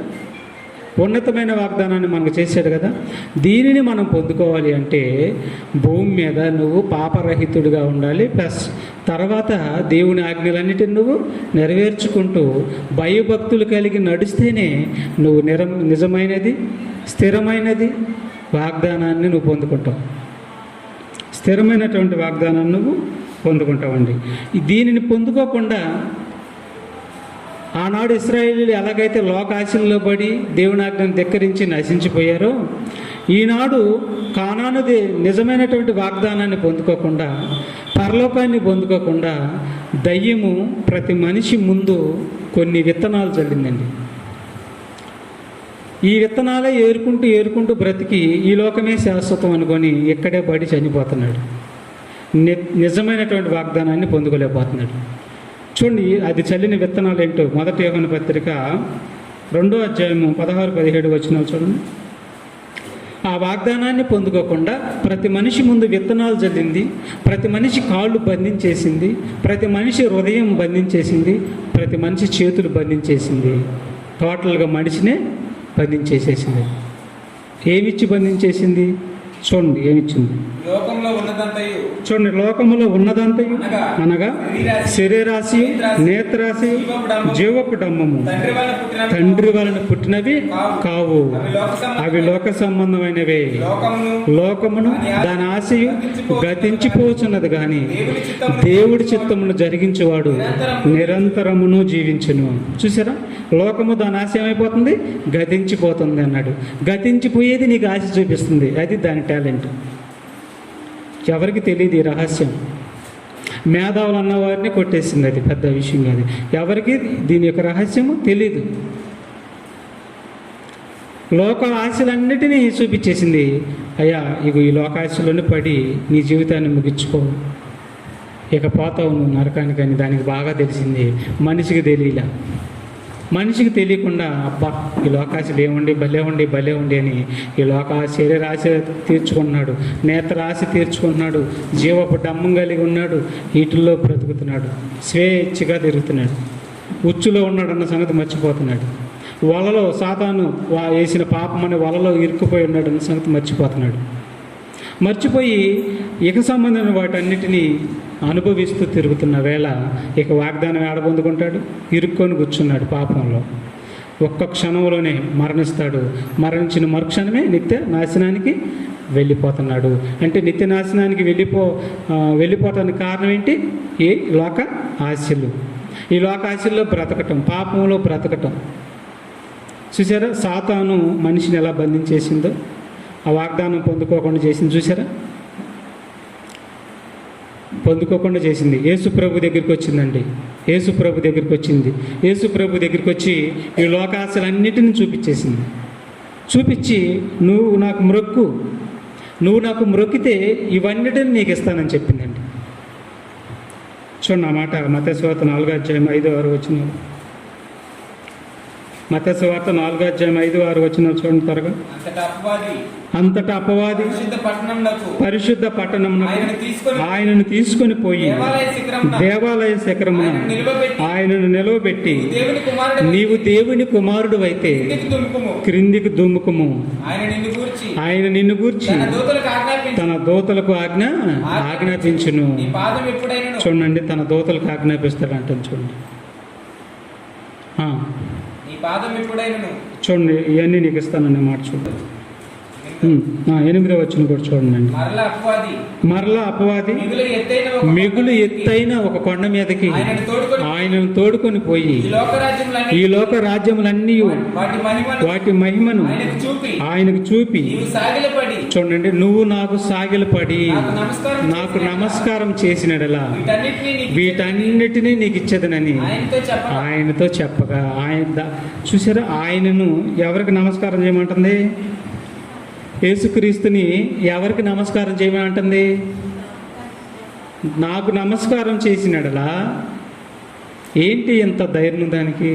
ఉన్నతమైన వాగ్దానాన్ని మనకు చేశాడు కదా, దీనిని మనం పొందుకోవాలి అంటే భూమి మీద నువ్వు పాపరహితుడిగా ఉండాలి. ప్లస్ తర్వాత దేవుని ఆజ్ఞలన్నిటిని నువ్వు నెరవేర్చుకుంటూ భయభక్తులు కలిగి నడిస్తేనే నువ్వు నిజమైనది, స్థిరమైనది వాగ్దానాన్ని నువ్వు పొందుకుంటావు. స్థిరమైనటువంటి వాగ్దానాన్ని నువ్వు పొందుకుంటావండి. దీనిని పొందుకోకుండా ఆనాడు ఇశ్రాయేలీయులు ఎలాగైతే లోకాశల్లో పడి దేవుని ఆజ్ఞను ధిక్కరించి నశించిపోయారో, ఈనాడు కానాను నిజమైనటువంటి వాగ్దానాన్ని పొందుకోకుండా, పరలోకాన్ని పొందుకోకుండా దయ్యము ప్రతి మనిషి ముందు కొన్ని విత్తనాలు చల్లిందండి. ఈ విత్తనాలే ఏరుకుంటూ బ్రతికి ఈ లోకమే శాశ్వతం అనుకొని ఇక్కడే పడి చనిపోతున్నాడు. నిజమైనటువంటి వాగ్దానాన్ని పొందుకోలేకపోతున్నాడు. చూడండి, అది చల్లిన విత్తనాలు ఏంటో. 1 యోహాను పత్రిక 2వ అధ్యాయము 16-17 వచనాలు చూడండి. ఆ వాగ్దానాన్ని పొందుకోకుండా ప్రతి మనిషి ముందు విత్తనాలు చల్లింది, ప్రతి మనిషి కాళ్ళు బంధించేసింది, ప్రతి మనిషి హృదయం బంధించేసింది, ప్రతి మనిషి చేతులు బంధించేసింది. టోటల్గా మనిషినే బంధించేసేసింది. ఏమిచ్చి బంధించేసింది? చూడండి ఏమిచ్చింది. లోకంలో ఉన్నదంతయు చూడండి, లోకములో ఉన్నదంతయు అనగా శరీరాశి, నేత్రాశి, జీవపు డమ్మము తండ్రి వలన పుట్టినవి కావు, అవి లోక సంబంధమైనవే. లోకమును దాని ఆశయు గతించిపోచున్నది గాని దేవుడి చిత్తమును జరిగించేవాడు నిరంతరమును జీవించును. చూసారా, లోకము దాని ఆశ ఏమైపోతుంది, గతించిపోతుంది అన్నాడు. గతించిపోయేది నీకు ఆశ చూపిస్తుంది, అది దాని టాలెంట్. ఎవరికి తెలియదు ఈ రహస్యం. మేధావులు అన్నవారిని కొట్టేసింది, అది పెద్ద విషయం కాదు. ఎవరికి దీని యొక్క రహస్యము తెలీదు. లోక ఆశలన్నిటినీ చూపించేసింది. అయ్యా, ఇక ఈ లోకాశలోనే పడి నీ జీవితాన్ని ముగించుకో, ఇక పోతావు నువ్వు నరకానికి అని దానికి బాగా తెలిసింది. మనిషికి తెలియలే. మనిషికి తెలియకుండా అబ్బా ఈ లోకాశలు ఏముండి భలే ఉండి అని ఈ శరీరాశ తీర్చుకున్నాడు, నేత్రాశ తీర్చుకుంటున్నాడు, జీవపు డమ్మం కలిగి ఉన్నాడు, వీటిల్లో బ్రతుకుతున్నాడు, స్వేచ్ఛగా తిరుగుతున్నాడు, ఉచ్చులో ఉన్నాడన్న సంగతి మర్చిపోతున్నాడు, వలలో సాతాను వేసిన పాపం అనే వలలో ఇరుక్కుపోయి ఉన్నాడన్న సంగతి మర్చిపోయి ఇక సంబంధమైన వాటన్నిటినీ అనుభవిస్తూ తిరుగుతున్న వేళ ఇక వాగ్దానం ఏడబొందుకుంటాడు, ఇరుక్కొని కూర్చున్నాడు పాపంలో. ఒక్క క్షణంలోనే మరణిస్తాడు. మరణించిన మరుక్షణమే నిత్య నాశనానికి వెళ్ళిపోతున్నాడు. అంటే నిత్య నాశనానికి వెళ్ళిపోవటానికి కారణం ఏంటి? ఈ లోక ఆశలు. ఈ లోక ఆశల్లో బ్రతకటం, పాపంలో బ్రతకటం. చూసారా, సాతాను మనిషిని ఎలా బంధించేసిందో, ఆ వాగ్దానం పొందుకోకుండా చేసింది. చూసారా, పొందుకోకుండా చేసింది. యేసు ప్రభు దగ్గరికి వచ్చిందండి. యేసు ప్రభు దగ్గరికి వచ్చి ఈ లోకాశలన్నిటిని చూపించేసింది. చూపించి నువ్వు నాకు మొక్కితే ఇవన్నిటిని నీకు ఇస్తానని చెప్పిందండి. చూడండి ఆ మాట మత్తయి సువార్త 4:5-6 వచ్చిన. మత్తయి సువార్త 4:5-6 చూడండి త్వరగా. అంతటా అపవాది పరిశుద్ధ పట్టణమునకు ఆయనను తీసుకొని పోయి దేవాలయ శిఖరమున ఆయనను నిలవబెట్టి, నీవు దేవుని కుమారుడు అయితే క్రిందికి దుమ్ముకుము, ఆయన నిన్ను గూర్చి తన దూతలకు ఆజ్ఞాపించును. చూడండి, తన దూతలకు ఆజ్ఞాపిస్తాడంటే చూడండి. చూడండి, ఇవన్నీ నీకు ఇస్తాననే మాట చూడండి. 8వ వచనం కూడా చూడండి. మరలా అపవాది మిగులు ఎత్తైన ఒక కొండ మీదకి ఆయనను తోడుకొని పోయి ఈ లోక రాజ్యములన్నీ వాటి మహిమను ఆయనకు చూపి, చూడండి, నువ్వు నాకు సాగిలపడి నాకు నమస్కారం చేసినడలా వీటన్నిటినీ నీకు ఇచ్చేదనని ఆయనతో చెప్పగా, చూసారా, ఆయనను ఎవరికి నమస్కారం చేయమంటుంది? యేసుక్రీస్తుని ఎవరికి నమస్కారం చేయమని అంటుంది? నాకు నమస్కారం చేసినడలా. ఏంటి ఎంత ధైర్యం దానికి?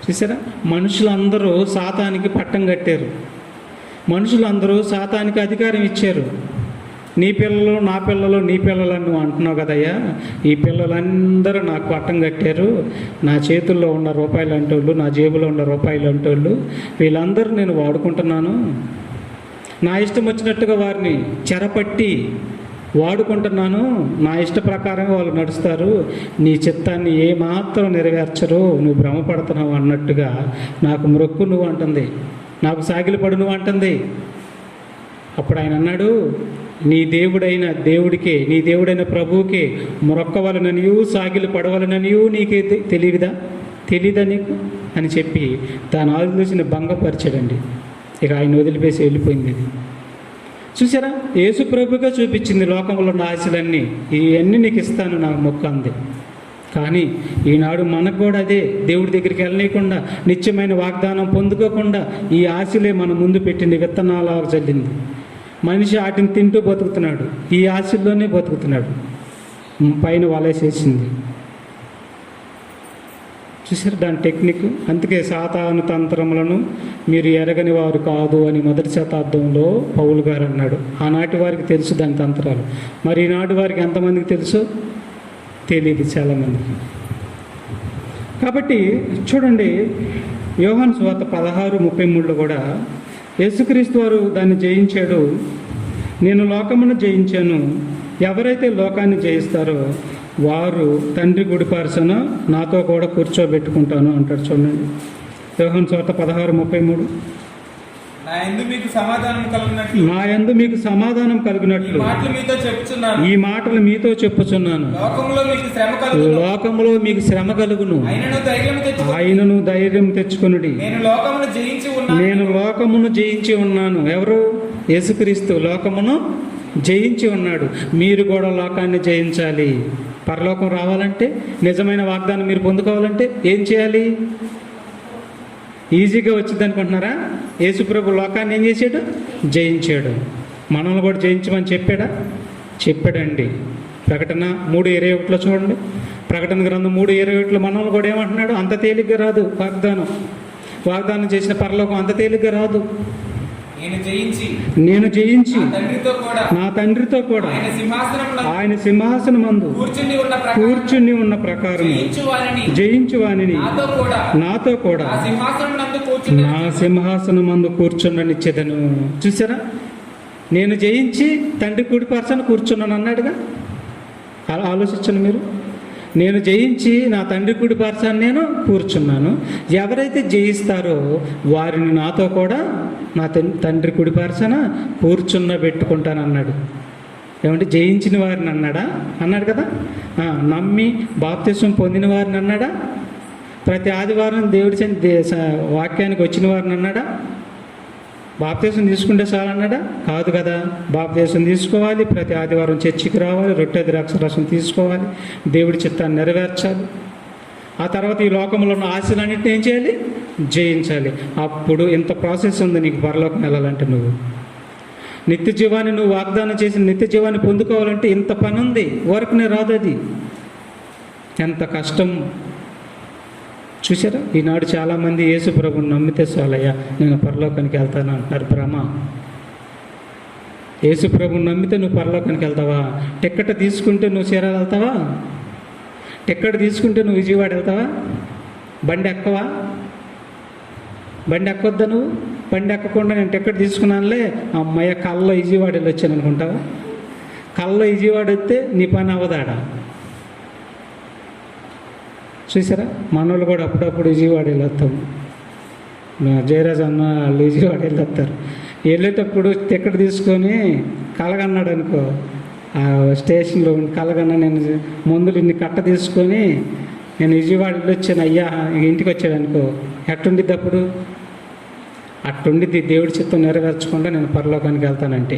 చూసారా, మనుషులందరూ సాతానికి పట్టం కట్టారు. మనుషులందరూ సాతానికి అధికారం ఇచ్చారు. నీ పిల్లలు నా పిల్లలు నీ పిల్లలు నువ్వు అంటున్నావు కదయ్యా, ఈ పిల్లలందరూ నాకు పట్టం కట్టారు. నా చేతుల్లో ఉన్న రూపాయలు అంటోళ్ళు, నా జేబులో ఉన్న రూపాయలు అంటోళ్ళు, వీళ్ళందరూ నేను వాడుకుంటున్నాను. నా ఇష్టం వచ్చినట్టుగా వారిని చెరపట్టి వాడుకుంటున్నాను. నా ఇష్ట ప్రకారం వాళ్ళు నడుస్తారు. నీ చిత్తాన్ని ఏమాత్రం నెరవేర్చరు. నువ్వు భ్రమపడుతున్నావు అన్నట్టుగా నాకు మొక్కు నువ్వు అంటుంది, నాకు సాగిలపడు నువ్వు అంటుంది. అప్పుడు ఆయన అన్నాడు, నీ దేవుడైన దేవుడికే, నీ దేవుడైన ప్రభువుకే మొక్కవలననియు సాగిలు పడవలననియు నీకే తెలీదా నీకు అని చెప్పి దాని ఆలోచన భంగపరిచాడండి. ఇక ఆయన వదిలిపేసి వెళ్ళిపోయింది. అది చూసారా, యేసు ప్రభుగా చూపించింది లోకంలో ఉన్న ఆశలన్నీ. ఇవన్నీ నీకు ఇస్తాను నాకు మొక్కు అంది. కానీ ఈనాడు మనకు కూడా అదే, దేవుడి దగ్గరికి వెళ్ళనీయకుండా, నిత్యమైన వాగ్దానం పొందుకోకుండా ఈ ఆశలే మన ముందు పెట్టింది విత్తనాలు చల్లింది. మనిషి వాటిని తింటూ బతుకుతున్నాడు, ఈ ఆశల్లోనే బతుకుతున్నాడు. పైన వలేసేసింది. చూసారు దాని టెక్నిక్. అందుకే సాతాను తంత్రములను మీరు ఎరగని వారు కాదు అని 1వ శతాబ్దంలో పౌలు గారు అన్నాడు. ఆనాటి వారికి తెలుసు దాని తంత్రాలు. మరి ఈనాటి వారికి ఎంతమందికి తెలుసు? తెలియదు చాలామందికి. కాబట్టి చూడండి, యోహాను సువార్త 16:33 కూడా యేసుక్రీస్తు వారు దాన్ని జయించాడు. నేను లోకమును జయించాను, ఎవరైతే లోకాన్ని జయిస్తారో వారు తండ్రి కుడిపార్సన నాతో కూడా కూర్చోబెట్టుకుంటాను అంటాడు. చూడండి, యోహాను సువార్త 16:33. నా యందు మీకు సమాధానం కలుగునట్లు నా యందు మీకు సమాధానం కలిగినట్లు ఈ మాటలు మీతో చెప్పుచున్నాను. లోకములో మీకు శ్రమ కలుగును, ఆయనను ధైర్యం తెచ్చుకొనుడి, నేను లోకమును జయించి ఉన్నాను. ఎవరు? యేసుక్రీస్తు లోకమును జయించి ఉన్నాడు. మీరు కూడా లోకాన్ని జయించాలి. పరలోకం రావాలంటే, నిజమైన వాగ్దానం మీరు పొందుకోవాలంటే ఏం చేయాలి? ఈజీగా వచ్చింది అనుకుంటున్నారా? యేసుప్రభు లోకాన్ని ఏం చేశాడు? జయించాడు. మనల్ని కూడా జయించమని చెప్పాడా? చెప్పాడండి. ప్రకటన 3:21 చూడండి. ప్రకటన గ్రంథం 3:21 మనల్ని కూడా ఏమంటున్నాడు? అంత తేలిగ్గా రాదు వాగ్దానం చేసిన పరలోకం అంత తేలిగ్గా రాదు. నేను జయించి నా తండ్రితో కూడా ఆయన సింహాసనం మందు కూర్చుని ఉన్న ప్రకారం జయించు వానిని నాతో కూడా నా సింహాసనం మందు కూర్చుండనిచ్చేదను. చూసారా? నేను జయించి తండ్రి కుడిపార్సన కూర్చున్నాను అన్నాడుగా. ఆలోచించండి మీరు. నేను జయించి నా తండ్రి కుడిపార్సన నేను కూర్చున్నాను. ఎవరైతే జయిస్తారో వారిని నాతో కూడా నా తండ్రి కుడిపార్సన కూర్చున్నబెట్టుకుంటాను అన్నాడు. ఏమంటే జయించిన వారిని అన్నాడు కదా. నమ్మి బాప్తిసం పొందిన వారిని అన్నాడా? ప్రతి ఆదివారం దేవుడి వాక్యానికి వచ్చిన వారిని అన్నాడా? బాప్తిసం తీసుకుంటే చాలన్నాడా? కాదు కదా. బాప్తిసం తీసుకోవాలి, ప్రతి ఆదివారం చర్చికి రావాలి, రొట్టె ద్రాక్ష రసం తీసుకోవాలి, దేవుడి చిత్తాన్ని నెరవేర్చాలి. ఆ తర్వాత ఈ లోకంలో ఉన్న ఆశలన్నింటినీ ఏం చేయాలి? జయించాలి. అప్పుడు ఇంత ప్రాసెస్ ఉంది నీకు పరలోకం వెళ్ళాలంటే. నువ్వు నిత్య జీవాన్ని నువ్వు వాగ్దానం చేసిన నిత్య జీవాన్ని పొందుకోవాలంటే ఇంత పని ఉంది. ఊరకనే రాదు అది. ఎంత కష్టం చూసారా? ఈనాడు చాలామంది యేసు ప్రభుని నమ్మితే చాలయ్యా నేను పరలోకానికి వెళ్తాను అంటున్నారు. భ్రమ. యేసు ప్రభుని నమ్మితే నువ్వు పరలోకానికి వెళ్తావా? టిక్కెట్ తీసుకుంటే నువ్వు చీరాలు వెళ్తావా? టిక్కెట్ తీసుకుంటే నువ్వు విజయవాడ వెళ్తావా? బండి ఎక్కవా? బండి ఎక్కొద్దా నువ్వు? బండి ఎక్కకుండా నేను టిక్కెట్ తీసుకున్నానులే అమ్మయ్య కళ్ళలో విజయవాడ వెళ్ళి వచ్చాను అనుకుంటావా? కళ్ళలో విజయవాడ వస్తే నీ పని అవ్వదాడా? చూసారా? మనోళ్ళు కూడా అప్పుడప్పుడు విజయవాడ వెళ్ళొస్తాము. జయరాజ్ అన్న వాళ్ళు విజయవాడ వెళ్ళొస్తారు. వెళ్ళేటప్పుడు టికెట్ తీసుకొని కలగన్నాడు అనుకో, ఆ స్టేషన్లో కలగన్నా నేను మందులు ఇన్ని కట్ట తీసుకొని నేను విజయవాడ వెళ్ళొచ్చాను అయ్యా ఇంటికి వచ్చాడు అనుకో, ఎట్టుండిద్ది అప్పుడు? అట్టుండిద్ది. దేవుడి చిత్తం నెరవేర్చకుండా నేను పరలోకానికి వెళ్తానంటే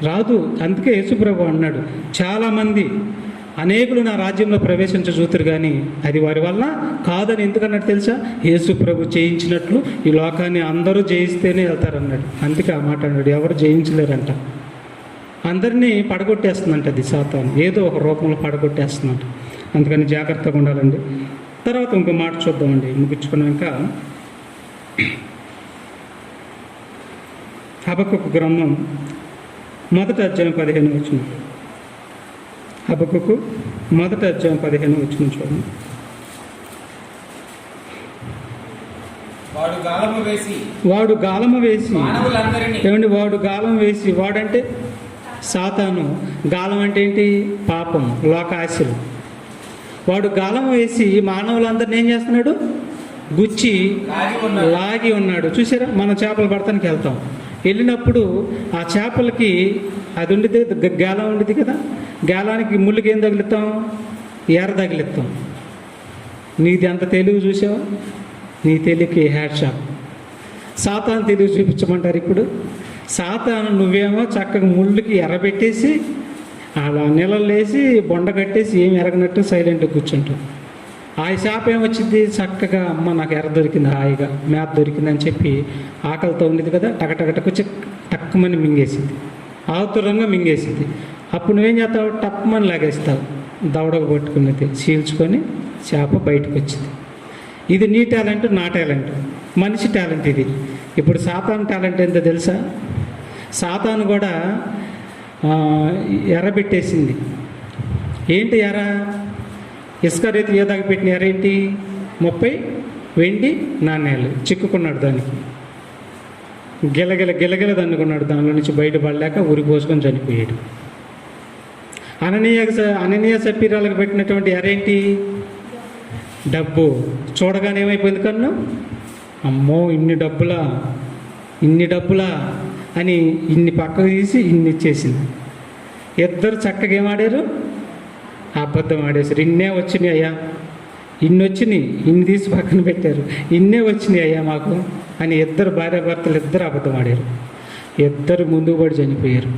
రాదు. అందుకే యేసుప్రభు అన్నాడు, చాలామంది అనేకులు నా రాజ్యంలో ప్రవేశించజూతురు కానీ అది వారి వల్ల కాదని. ఎందుకన్నట్టు తెలుసా? యేసు ప్రభు జయించినట్లు ఈ లోకాన్ని అందరూ జయిస్తేనే వెళ్తారన్నాడు. అందుకే ఆ మాట అన్నాడు. ఎవరు జయించలేరంట. అందరినీ పడగొట్టేస్తుందంట అది సాతాను. ఏదో ఒక రూపంలో పడగొట్టేస్తుందంట. అందుకని జాగ్రత్తగా ఉండాలండి. తర్వాత ఇంకో మాట చూద్దామండి ముగించుకున్నాక. హబక్కూకు గ్రంథం 1వ అధ్యాయం 15 వచనం. హబక్కూకు 1వ అధ్యాయం 15 వచనం చూడండి. వాడు గాలము వేసి ఏమండి? వాడు గాలం వేసి, వాడంటే సాతాను. గాలం అంటే ఏంటి? పాపం, లోకాశలు. వాడు గాలం వేసి మానవులందరినీ ఏం చేస్తున్నాడు? గుచ్చి లాగి ఉన్నాడు. చూసారా? మనం చేపలు పడతానికి వెళ్తాం. వెళ్ళినప్పుడు ఆ చేపలకి అది ఉండితే గాలం ఉండిద్ది కదా. గాలానికి ముళ్ళకి ఏం తగిలిస్తాం? ఎర్ర తగిలిస్తాం. నీది అంత తెలివి చూసావా? నీ తెలివికి హ్యాట్ షాప్. సాతాను తెలివి చూపించమంటారు ఇప్పుడు. సాతాను నువ్వేమో చక్కగా ముళ్ళకి ఎర్రబెట్టేసి అలా నీళ్ళలో వేసి బొండ కట్టేసి ఏం ఎరగనట్టు సైలెంట్గా కూర్చుంటావు. ఆ చేప ఏమొచ్చింది? చక్కగా అమ్మ నాకు ఎర్ర దొరికింది, హాయిగా మేత దొరికిందని చెప్పి ఆకలితో ఉండేది కదా, టకటకటకు టక్కుమని మింగేసింది, ఆతురంగా మింగేసింది. అప్పుడు నువ్వేం చేస్తావు? టక్కుమని లాగేస్తావు. దవడకు పట్టుకున్నది చీల్చుకొని చేప బయటకు వచ్చింది. ఇది నీ టాలెంట్, నా టాలెంట్, మనిషి టాలెంట్ ఇది. ఇప్పుడు సాతాను టాలెంట్ ఏంటో తెలుసా? సాతాను కూడా ఎర్రబెట్టేసింది. ఏంటి ఎర్ర? ఇస్కరియోతు యోధాకి పెట్టిన ఎర్ర ఏంటి? 30 వెండి నాణ్యాలు చిక్కుకున్నాడు దానికి. గిలగిల దన్నుకున్నాడు. దానిలో నుంచి బయటపడలేక ఉరి పోసుకొని చనిపోయాడు. అననీయ సపీరాలకు పెట్టినటువంటి ఎరేంటి? డబ్బు. చూడగానే ఏమైపోయింది కన్ను? అమ్మో ఇన్ని డబ్బులా అని ఇన్ని పక్కకు తీసి ఇన్ని ఇచ్చేసింది. ఇద్దరు చక్కగా ఏమాడారు? అబద్ధం ఆడేశారు. ఇన్నే వచ్చినాయి అయ్యా, ఇన్ని తీసి పక్కన పెట్టారు. ఇన్నే వచ్చినాయి అయ్యా మాకు అని ఇద్దరు భార్యాభర్తలు ఇద్దరు అబద్ధం ఆడారు. ఇద్దరు ముందుకు పడి చనిపోయారు.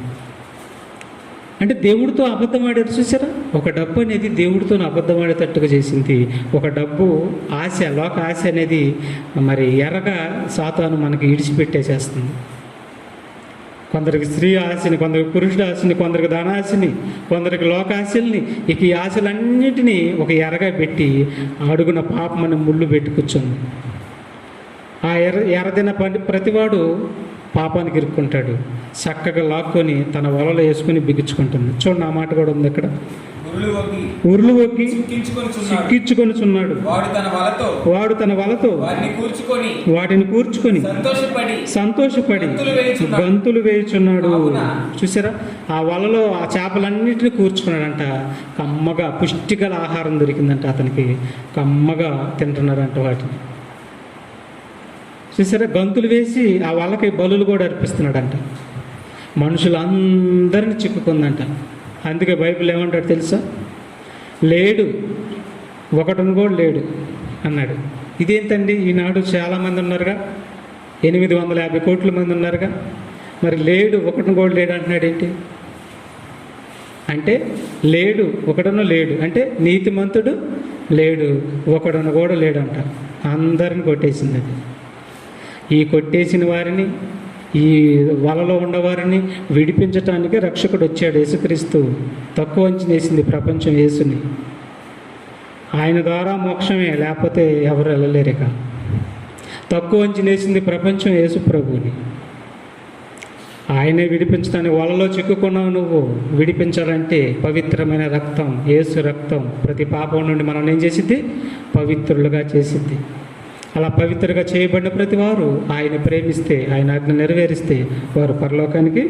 అంటే దేవుడితో అబద్ధం ఆడారు. చూసారా? ఒక డబ్బు అనేది దేవుడితో అబద్ధం ఆడేటట్టుగా చేసింది. ఒక డబ్బు ఆశ, లోక ఆశ అనేది మరి ఎర్రగా సాతాను మనకి ఇడిచిపెట్టేసేస్తుంది. కొందరికి స్త్రీ ఆశని, కొందరికి పురుషుడు ఆశని, కొందరికి ధనాశని, కొందరికి లోకాశల్ని, ఇక ఈ ఆశలన్నిటినీ ఒక ఎరగా పెట్టి అడుగున పాపమని ముళ్ళు పెట్టి కూర్చుంది. ఆ ఎర్రదిన ప్రతివాడు పాపానికి ఇరుక్కుంటాడు. చక్కగా లాక్కొని తన వలలో వేసుకుని బిగించుకుంటుంది. చూడండి, ఆ మాట కూడా ఉంది ఇక్కడ. ఉరులు ఒగ్గి చిక్కించుకొనుచున్నాడు. వాడు తన వలతో వాటిని కూర్చుకొని సంతోషపడి గంతులు వేయుచున్నాడు. చూసారా? ఆ వలలో ఆ చేపలన్నిటిని కూర్చున్నాడంట. కమ్మగా పుష్టిగల ఆహారం దొరికిందంట అతనికి. కమ్మగా తింటున్నాడంట వాటిని. చూసారా? గంతులు వేసి ఆ వాళ్ళకి బలులు కూడా అర్పిస్తున్నాడంట. మనుషులందరినీ చిక్కుకుందంట. అందుకే బైబిల్ ఏమంటాడు తెలుసా? లేడు, ఒకటిని కూడా లేడు అన్నాడు. ఇదేంటండి, ఈనాడు చాలామంది ఉన్నారుగా, 850 కోట్ల మంది ఉన్నారుగా, మరి లేడు ఒకటిని కూడా లేడు అంటున్నాడు ఏంటి? అంటే లేడు, ఒకడను లేడు అంటే నీతిమంతుడు లేడు, ఒకడను కూడా లేడంట. అందరిని కొట్టేసింది అది. ఈ కొట్టేసిన వారిని, ఈ వలలో ఉన్నవారిని విడిపించటానికి రక్షకుడు వచ్చాడు యేసుక్రీస్తు. తక్కువ అంచనేసింది ప్రపంచం యేసుని. ఆయన ద్వారా మోక్షమే, లేకపోతే ఎవరు వెళ్ళలేరిక. తక్కువ అంచనేసింది ప్రపంచం యేసు ప్రభువుని. ఆయనే విడిపించడానికి వలలో చిక్కుకున్నావు నువ్వు. విడిపించాలంటే పవిత్రమైన రక్తం, యేసు రక్తం ప్రతి పాపం నుండి మనం ఏం చేసిద్ది? పవిత్రులుగా చేసిద్ది. అలా పవిత్రగా చేయబడిన ప్రతి వారు ఆయన ప్రేమిస్తే, ఆయన ఆజ్ఞ నెరవేరిస్తే వారు పరలోకానికి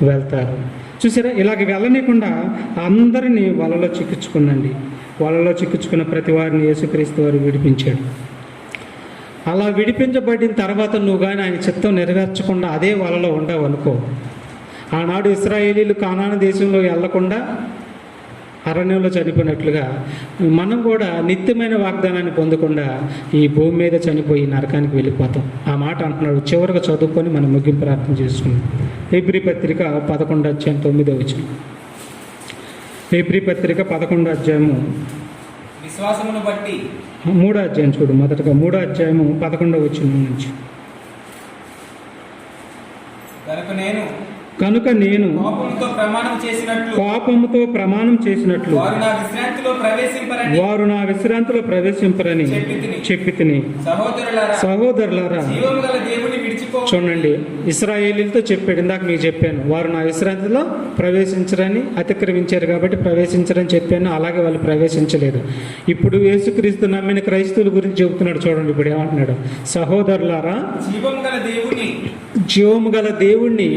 వెళ్తారు. చూసారా? ఇలాగ వెళ్ళనీయకుండా అందరినీ వలలో చిక్కించుకునండి. వలలో చిక్కించుకున్న ప్రతి వారిని యేసుక్రీస్తు వారు విడిపించాడు. అలా విడిపించబడిన తర్వాత నువ్వు కానీ ఆయన చిత్తం నెరవేర్చకుండా అదే వలలో ఉండవు అనుకో. ఆనాడు ఇశ్రాయేలీలు కానాను దేశంలో వెళ్లకుండా అరణ్యంలో చనిపోయినట్లుగా మనం కూడా నిత్యమైన వాగ్దానాన్ని పొందకుండా ఈ భూమి మీద చనిపోయి నరకానికి వెళ్ళిపోతాం. ఆ మాట అంటున్నాడు. చివరిగా చదువుకొని మనం ముగింపు ప్రార్థన చేసుకున్నాం. హెబ్రీ పత్రిక 11 అధ్యాయం 9వ వచనం. హెబ్రీ పత్రిక 11 అధ్యాయము విశ్వాసమును బట్టి 3వ అధ్యాయం చూడు. మొదటగా 3వ అధ్యాయము 11వ వచనం నుంచి. కనుక నేను కోపముతో ప్రమాణం చేసినట్లు వారు నా విశ్రాంతిలో ప్రవేశింపరని చెప్పి తిని. సహోదరులారా, చూడండి, ఇశ్రాయేలీలతో చెప్పాడు. ఇందాక మీకు చెప్పాను, వారు నా విశ్రాంతిలో ప్రవేశించరని, అతిక్రమించారు కాబట్టి ప్రవేశించరని చెప్పాను. అలాగే వాళ్ళు ప్రవేశించలేదు. ఇప్పుడు యేసుక్రీస్తు నమ్మిన క్రైస్తవుల గురించి చెబుతున్నాడు. చూడండి ఇప్పుడు ఏమంటున్నాడు? సహోదరులారా, జీవము గల దేవుణ్ణి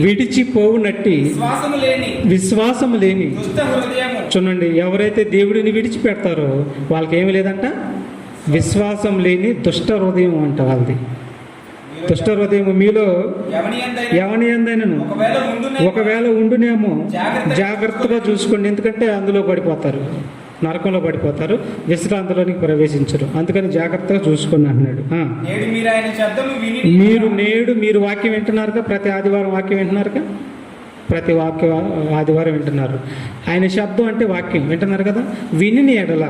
విడిచిపోవునట్టి విశ్వాసము లేని. చూడండి, ఎవరైతే దేవుడిని విడిచిపెడతారో వాళ్ళకి ఏమి లేదంట? విశ్వాసం లేని దుష్ట హృదయం అంట వాళ్ళది. దుష్ట హృదయం మీలో ఎవని ఎందైనను ఒకవేళ ఉండునేమో జాగ్రత్తగా చూసుకోండి. ఎందుకంటే అందులో పడిపోతారు, నరకంలో పడిపోతారు, విశ్రాంతిలోనికి ప్రవేశించరు. అందుకని జాగ్రత్తగా చూసుకోండి అంటున్నాడు. మీరు వాక్యం వింటున్నారుగా? ప్రతి ఆదివారం వాక్యం వింటున్నారుగా? ప్రతి ఆదివారం వింటున్నారు. ఆయన శబ్దం అంటే వాక్యం వింటున్నారు కదా? విని ఎడల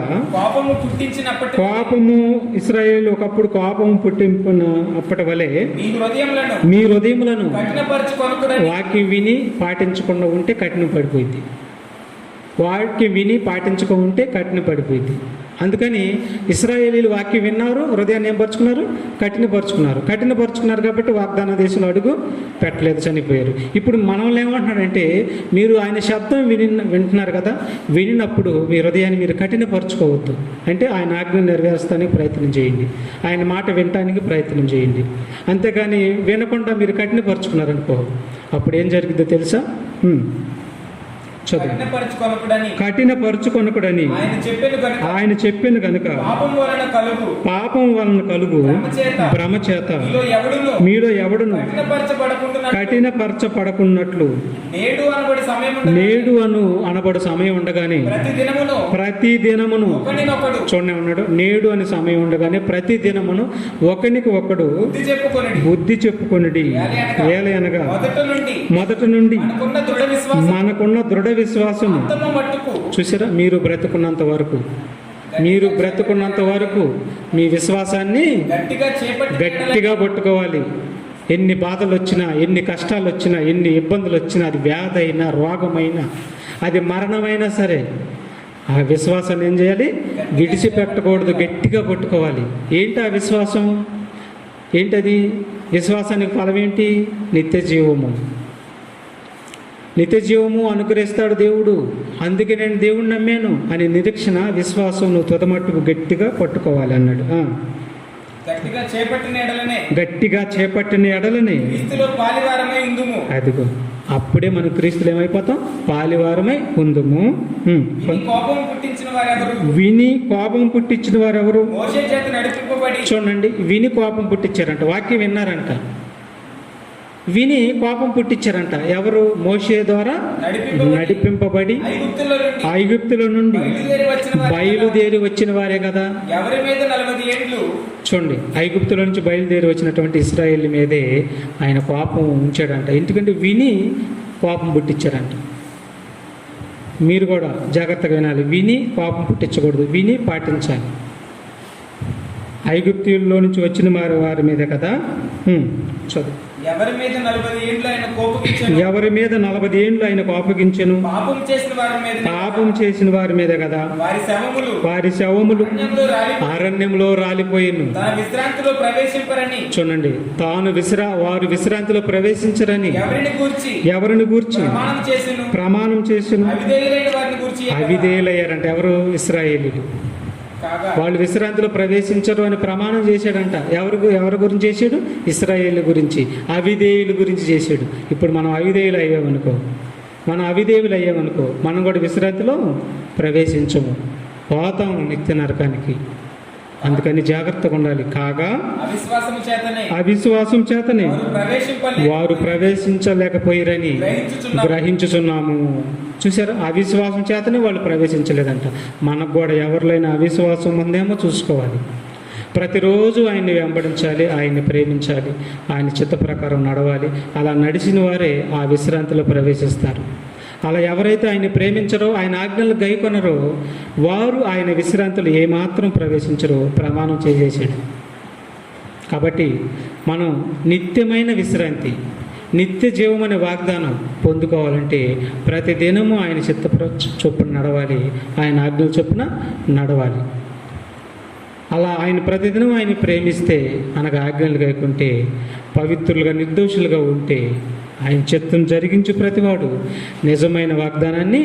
కోపము ఇశ్రాయేలు ఒకప్పుడు కోపము పుట్టింపున అప్పటి వలె మీ హృదయములను వాక్యం విని పాటించకుండా ఉంటే కఠినం పడిపోయింది. వాక్యం విని పాటించకుండా ఉంటే కఠిన పడిపోయింది. అందుకని ఇశ్రాయేలీలు వాక్యం విన్నారు, హృదయాన్ని ఏం పరుచుకున్నారు? కఠినపరుచుకున్నారు కాబట్టి వాగ్దాన దేశంలో అడుగు పెట్టలేదు, చనిపోయారు. ఇప్పుడు మనల్ని ఏమంటున్నాడంటే, మీరు ఆయన శబ్దం వింటున్నారు కదా, వినినప్పుడు మీ హృదయాన్ని మీరు కఠినపరుచుకోవద్దు. అంటే ఆయన ఆజ్ఞ నెరవేర్చడానికి ప్రయత్నం చేయండి, ఆయన మాట వినటానికి ప్రయత్నం చేయండి. అంతేగాని వినకుండా మీరు కఠినపరుచుకున్నారనుకో, అప్పుడు ఏం జరిగిందో తెలుసా? చదువు. కఠినపరుచుకొనకుడని ఆయన చెప్పాను కనుక పాపం వలన కలుగు భ్రమ చేత మీలో ఎవడును కఠినపరచబడకున్నట్లు నేడు అనబడు సమయం ఉండగానే ప్రతి దినమును చూడండి ఉన్నాడు. నేడు అని సమయం ఉండగానే ప్రతి దినమును ఒకనికి ఒకడు బుద్ధి చెప్పుకొనిడి. ఏలయనగా మొదట నుండి మనకున్న దృఢ విశ్వాసము. చూసారా, మీరు బ్రతుకున్నంత వరకు మీ విశ్వాసాన్ని గట్టిగా పట్టుకోవాలి. ఎన్ని బాధలు వచ్చినా, ఎన్ని కష్టాలు వచ్చినా, ఎన్ని ఇబ్బందులు వచ్చినా, అది వ్యాధి అయినా, రోగమైనా, అది మరణమైనా సరే, ఆ విశ్వాసాన్ని ఏం చేయాలి? విడిచిపెట్టకూడదు, గట్టిగా పట్టుకోవాలి. ఏంటి ఆ విశ్వాసం? ఏంటది? విశ్వాసానికి ఫలం ఏంటి? నిత్య జీవము అనుగ్రహిస్తాడు దేవుడు. అందుకే నేను దేవుడిని నమ్మాను అని నిరీక్షణ, విశ్వాసం నువ్వు తుదమట్టుకు గట్టిగా పట్టుకోవాలి అన్నాడు. గట్టిగా చేపట్టిన ఎడలని అదిగో అప్పుడే మనం క్రీస్తులు ఏమైపోతాం? పాలివారమై ఉందుము. విని కోపం పుట్టించిన వారెవరు? చూడండి, విని కోపం పుట్టించారంట, వాక్యం విన్నారంట, విని కోపం పుట్టించారంట. ఎవరు? మోషే ద్వారా నడిపింపబడి ఐగుప్తుల నుండి బయలుదేరి వచ్చిన వారే కదా. చూడండి, ఐగుప్తుల నుంచి బయలుదేరి వచ్చినటువంటి ఇశ్రాయేల్ మీదే ఆయన కోపం ఉంచాడంట. ఎందుకంటే విని కోపం పుట్టించారంట. మీరు కూడా జాగ్రత్తగా వినాలి. విని కోపం పుట్టించకూడదు, విని పాటించాలి. ఐగుప్తుల్లో నుంచి వచ్చిన వారి మీద కదా. చదువు. ఎవరి మీద 40 ఏండ్లు ఆయన కోపగించెను? పాపం చేసిన వారి మీద కదా. వారి శవములు అరణ్యంలో రాలిపోయిను. చూడండి, వారు విశ్రాంతిలో ప్రవేశించరని ఎవరిని గూర్చి ప్రమాణం చేసిన అవిధేయులయ్యారంట. ఎవరు? ఇశ్రాయేలీయులు. వాళ్ళు విశ్రాంతిలో ప్రవేశించరు అని ప్రమాణం చేశాడంట. ఎవరి గురించి చేశాడు? ఇశ్రాయేల్ గురించి, అవిధేయుల గురించి చేశాడు. ఇప్పుడు మనం అవిధేయులు అయ్యామనుకో, మనం కూడా విశ్రాంతిలో ప్రవేశించము, పోతాం నిత్య నరకానికి. అందుకని జాగ్రత్తగా ఉండాలి. కాగా అవిశ్వాసం చేతనే వారు ప్రవేశించలేకపోయారని గ్రహించుచున్నాము. చూసారా, అవిశ్వాసం చేతనే వాళ్ళు ప్రవేశించలేదంట. మనకు కూడా ఎవరిలైనా అవిశ్వాసం ఉందేమో చూసుకోవాలి. ప్రతిరోజు ఆయన్ని వెంబడించాలి, ఆయన్ని ప్రేమించాలి, ఆయన చిత్త ప్రకారం నడవాలి. అలా నడిచిన వారే ఆ విశ్రాంతిలో ప్రవేశిస్తారు. అలా ఎవరైతే ఆయన ప్రేమించరో, ఆయన ఆజ్ఞలు గైకొనరో, వారు ఆయన విశ్రాంతులు ఏమాత్రం ప్రవేశించరో ప్రమాణం చేసేసాడు. కాబట్టి మనం నిత్యమైన విశ్రాంతి, నిత్య జీవం అనే వాగ్దానం పొందుకోవాలంటే ప్రతి దినము ఆయన చిత్త చొప్పున నడవాలి, ఆయన ఆజ్ఞల చొప్పున నడవాలి. అలా ఆయన ప్రతిదినం ఆయన ప్రేమిస్తే, అనగా ఆజ్ఞలు గైకుంటే, పవిత్రులుగా నిర్దోషులుగా ఉంటే, ఆయన చిత్తం జరిగించు ప్రతివాడు నిజమైన వాగ్దానాన్ని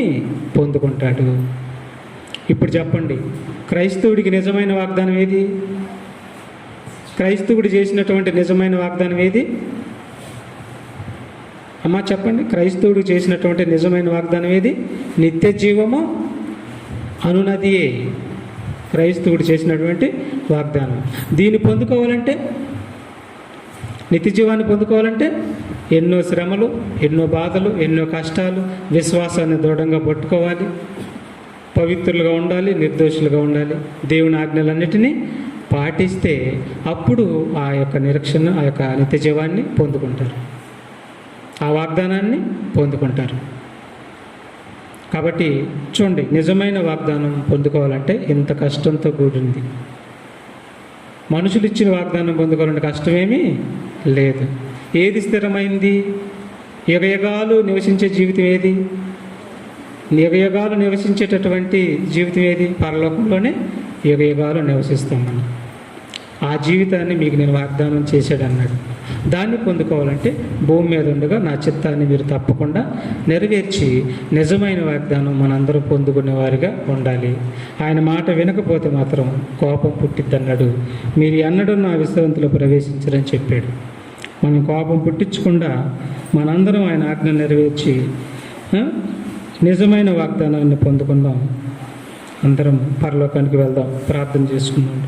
పొందుకుంటాడు. ఇప్పుడు చెప్పండి, క్రైస్తవుడికి నిజమైన వాగ్దానం ఏది? క్రైస్తవుడు చేసినటువంటి నిజమైన వాగ్దానం ఏది? అమ్మా చెప్పండి, క్రైస్తవుడు చేసినటువంటి నిజమైన వాగ్దానం ఏది? నిత్య జీవము అనునదియే క్రైస్తవుడు చేసినటువంటి వాగ్దానం. దీన్ని పొందుకోవాలంటే, నిత్య జీవాన్ని పొందుకోవాలంటే ఎన్నో శ్రమలు, ఎన్నో బాధలు, ఎన్నో కష్టాలు, విశ్వాసాన్ని దృఢంగా పట్టుకోవాలి, పవిత్రులుగా ఉండాలి, నిర్దోషులుగా ఉండాలి, దేవుని ఆజ్ఞలన్నిటినీ పాటిస్తే అప్పుడు ఆ యొక్క నిరీక్షణ, ఆ యొక్క నిత్య జీవాన్ని పొందుకుంటారు, ఆ వాగ్దానాన్ని పొందుకుంటారు. కాబట్టి చూడండి, నిజమైన వాగ్దానం పొందుకోవాలంటే ఇంత కష్టంతో కూడింది. మనుషులు ఇచ్చిన వాగ్దానం పొందుకోవాలంటే కష్టమేమీ లేదు. ఏది స్థిరమైంది? యుగయుగాలు నివసించే జీవితం ఏది? యుగయుగాలు నివసించేటటువంటి జీవితం ఏది? పరలోకంలోనే యుగ యుగాలు నివసిస్తాం మనం. ఆ జీవితాన్ని మీకు నేను వాగ్దానం చేశాడు అన్నాడు. దాన్ని పొందుకోవాలంటే భూమి మీద ఉండగా నా చిత్తాన్ని మీరు తప్పకుండా నెరవేర్చి నిజమైన వాగ్దానం మనందరం పొందుకునే వారిగా ఉండాలి. ఆయన మాట వినకపోతే మాత్రం కోపం పుట్టిద్దన్నాడు. మీరు ఎన్నడూ నా విశ్రాంతిలో ప్రవేశించరని చెప్పాడు. మనం కోపం పుట్టించకుండా మనందరం ఆయన ఆజ్ఞ నెరవేర్చి నిజమైన వాగ్దానాన్ని పొందుకుందాం. అందరం పరలోకానికి వెళ్దాం. ప్రార్థన చేసుకుందాం.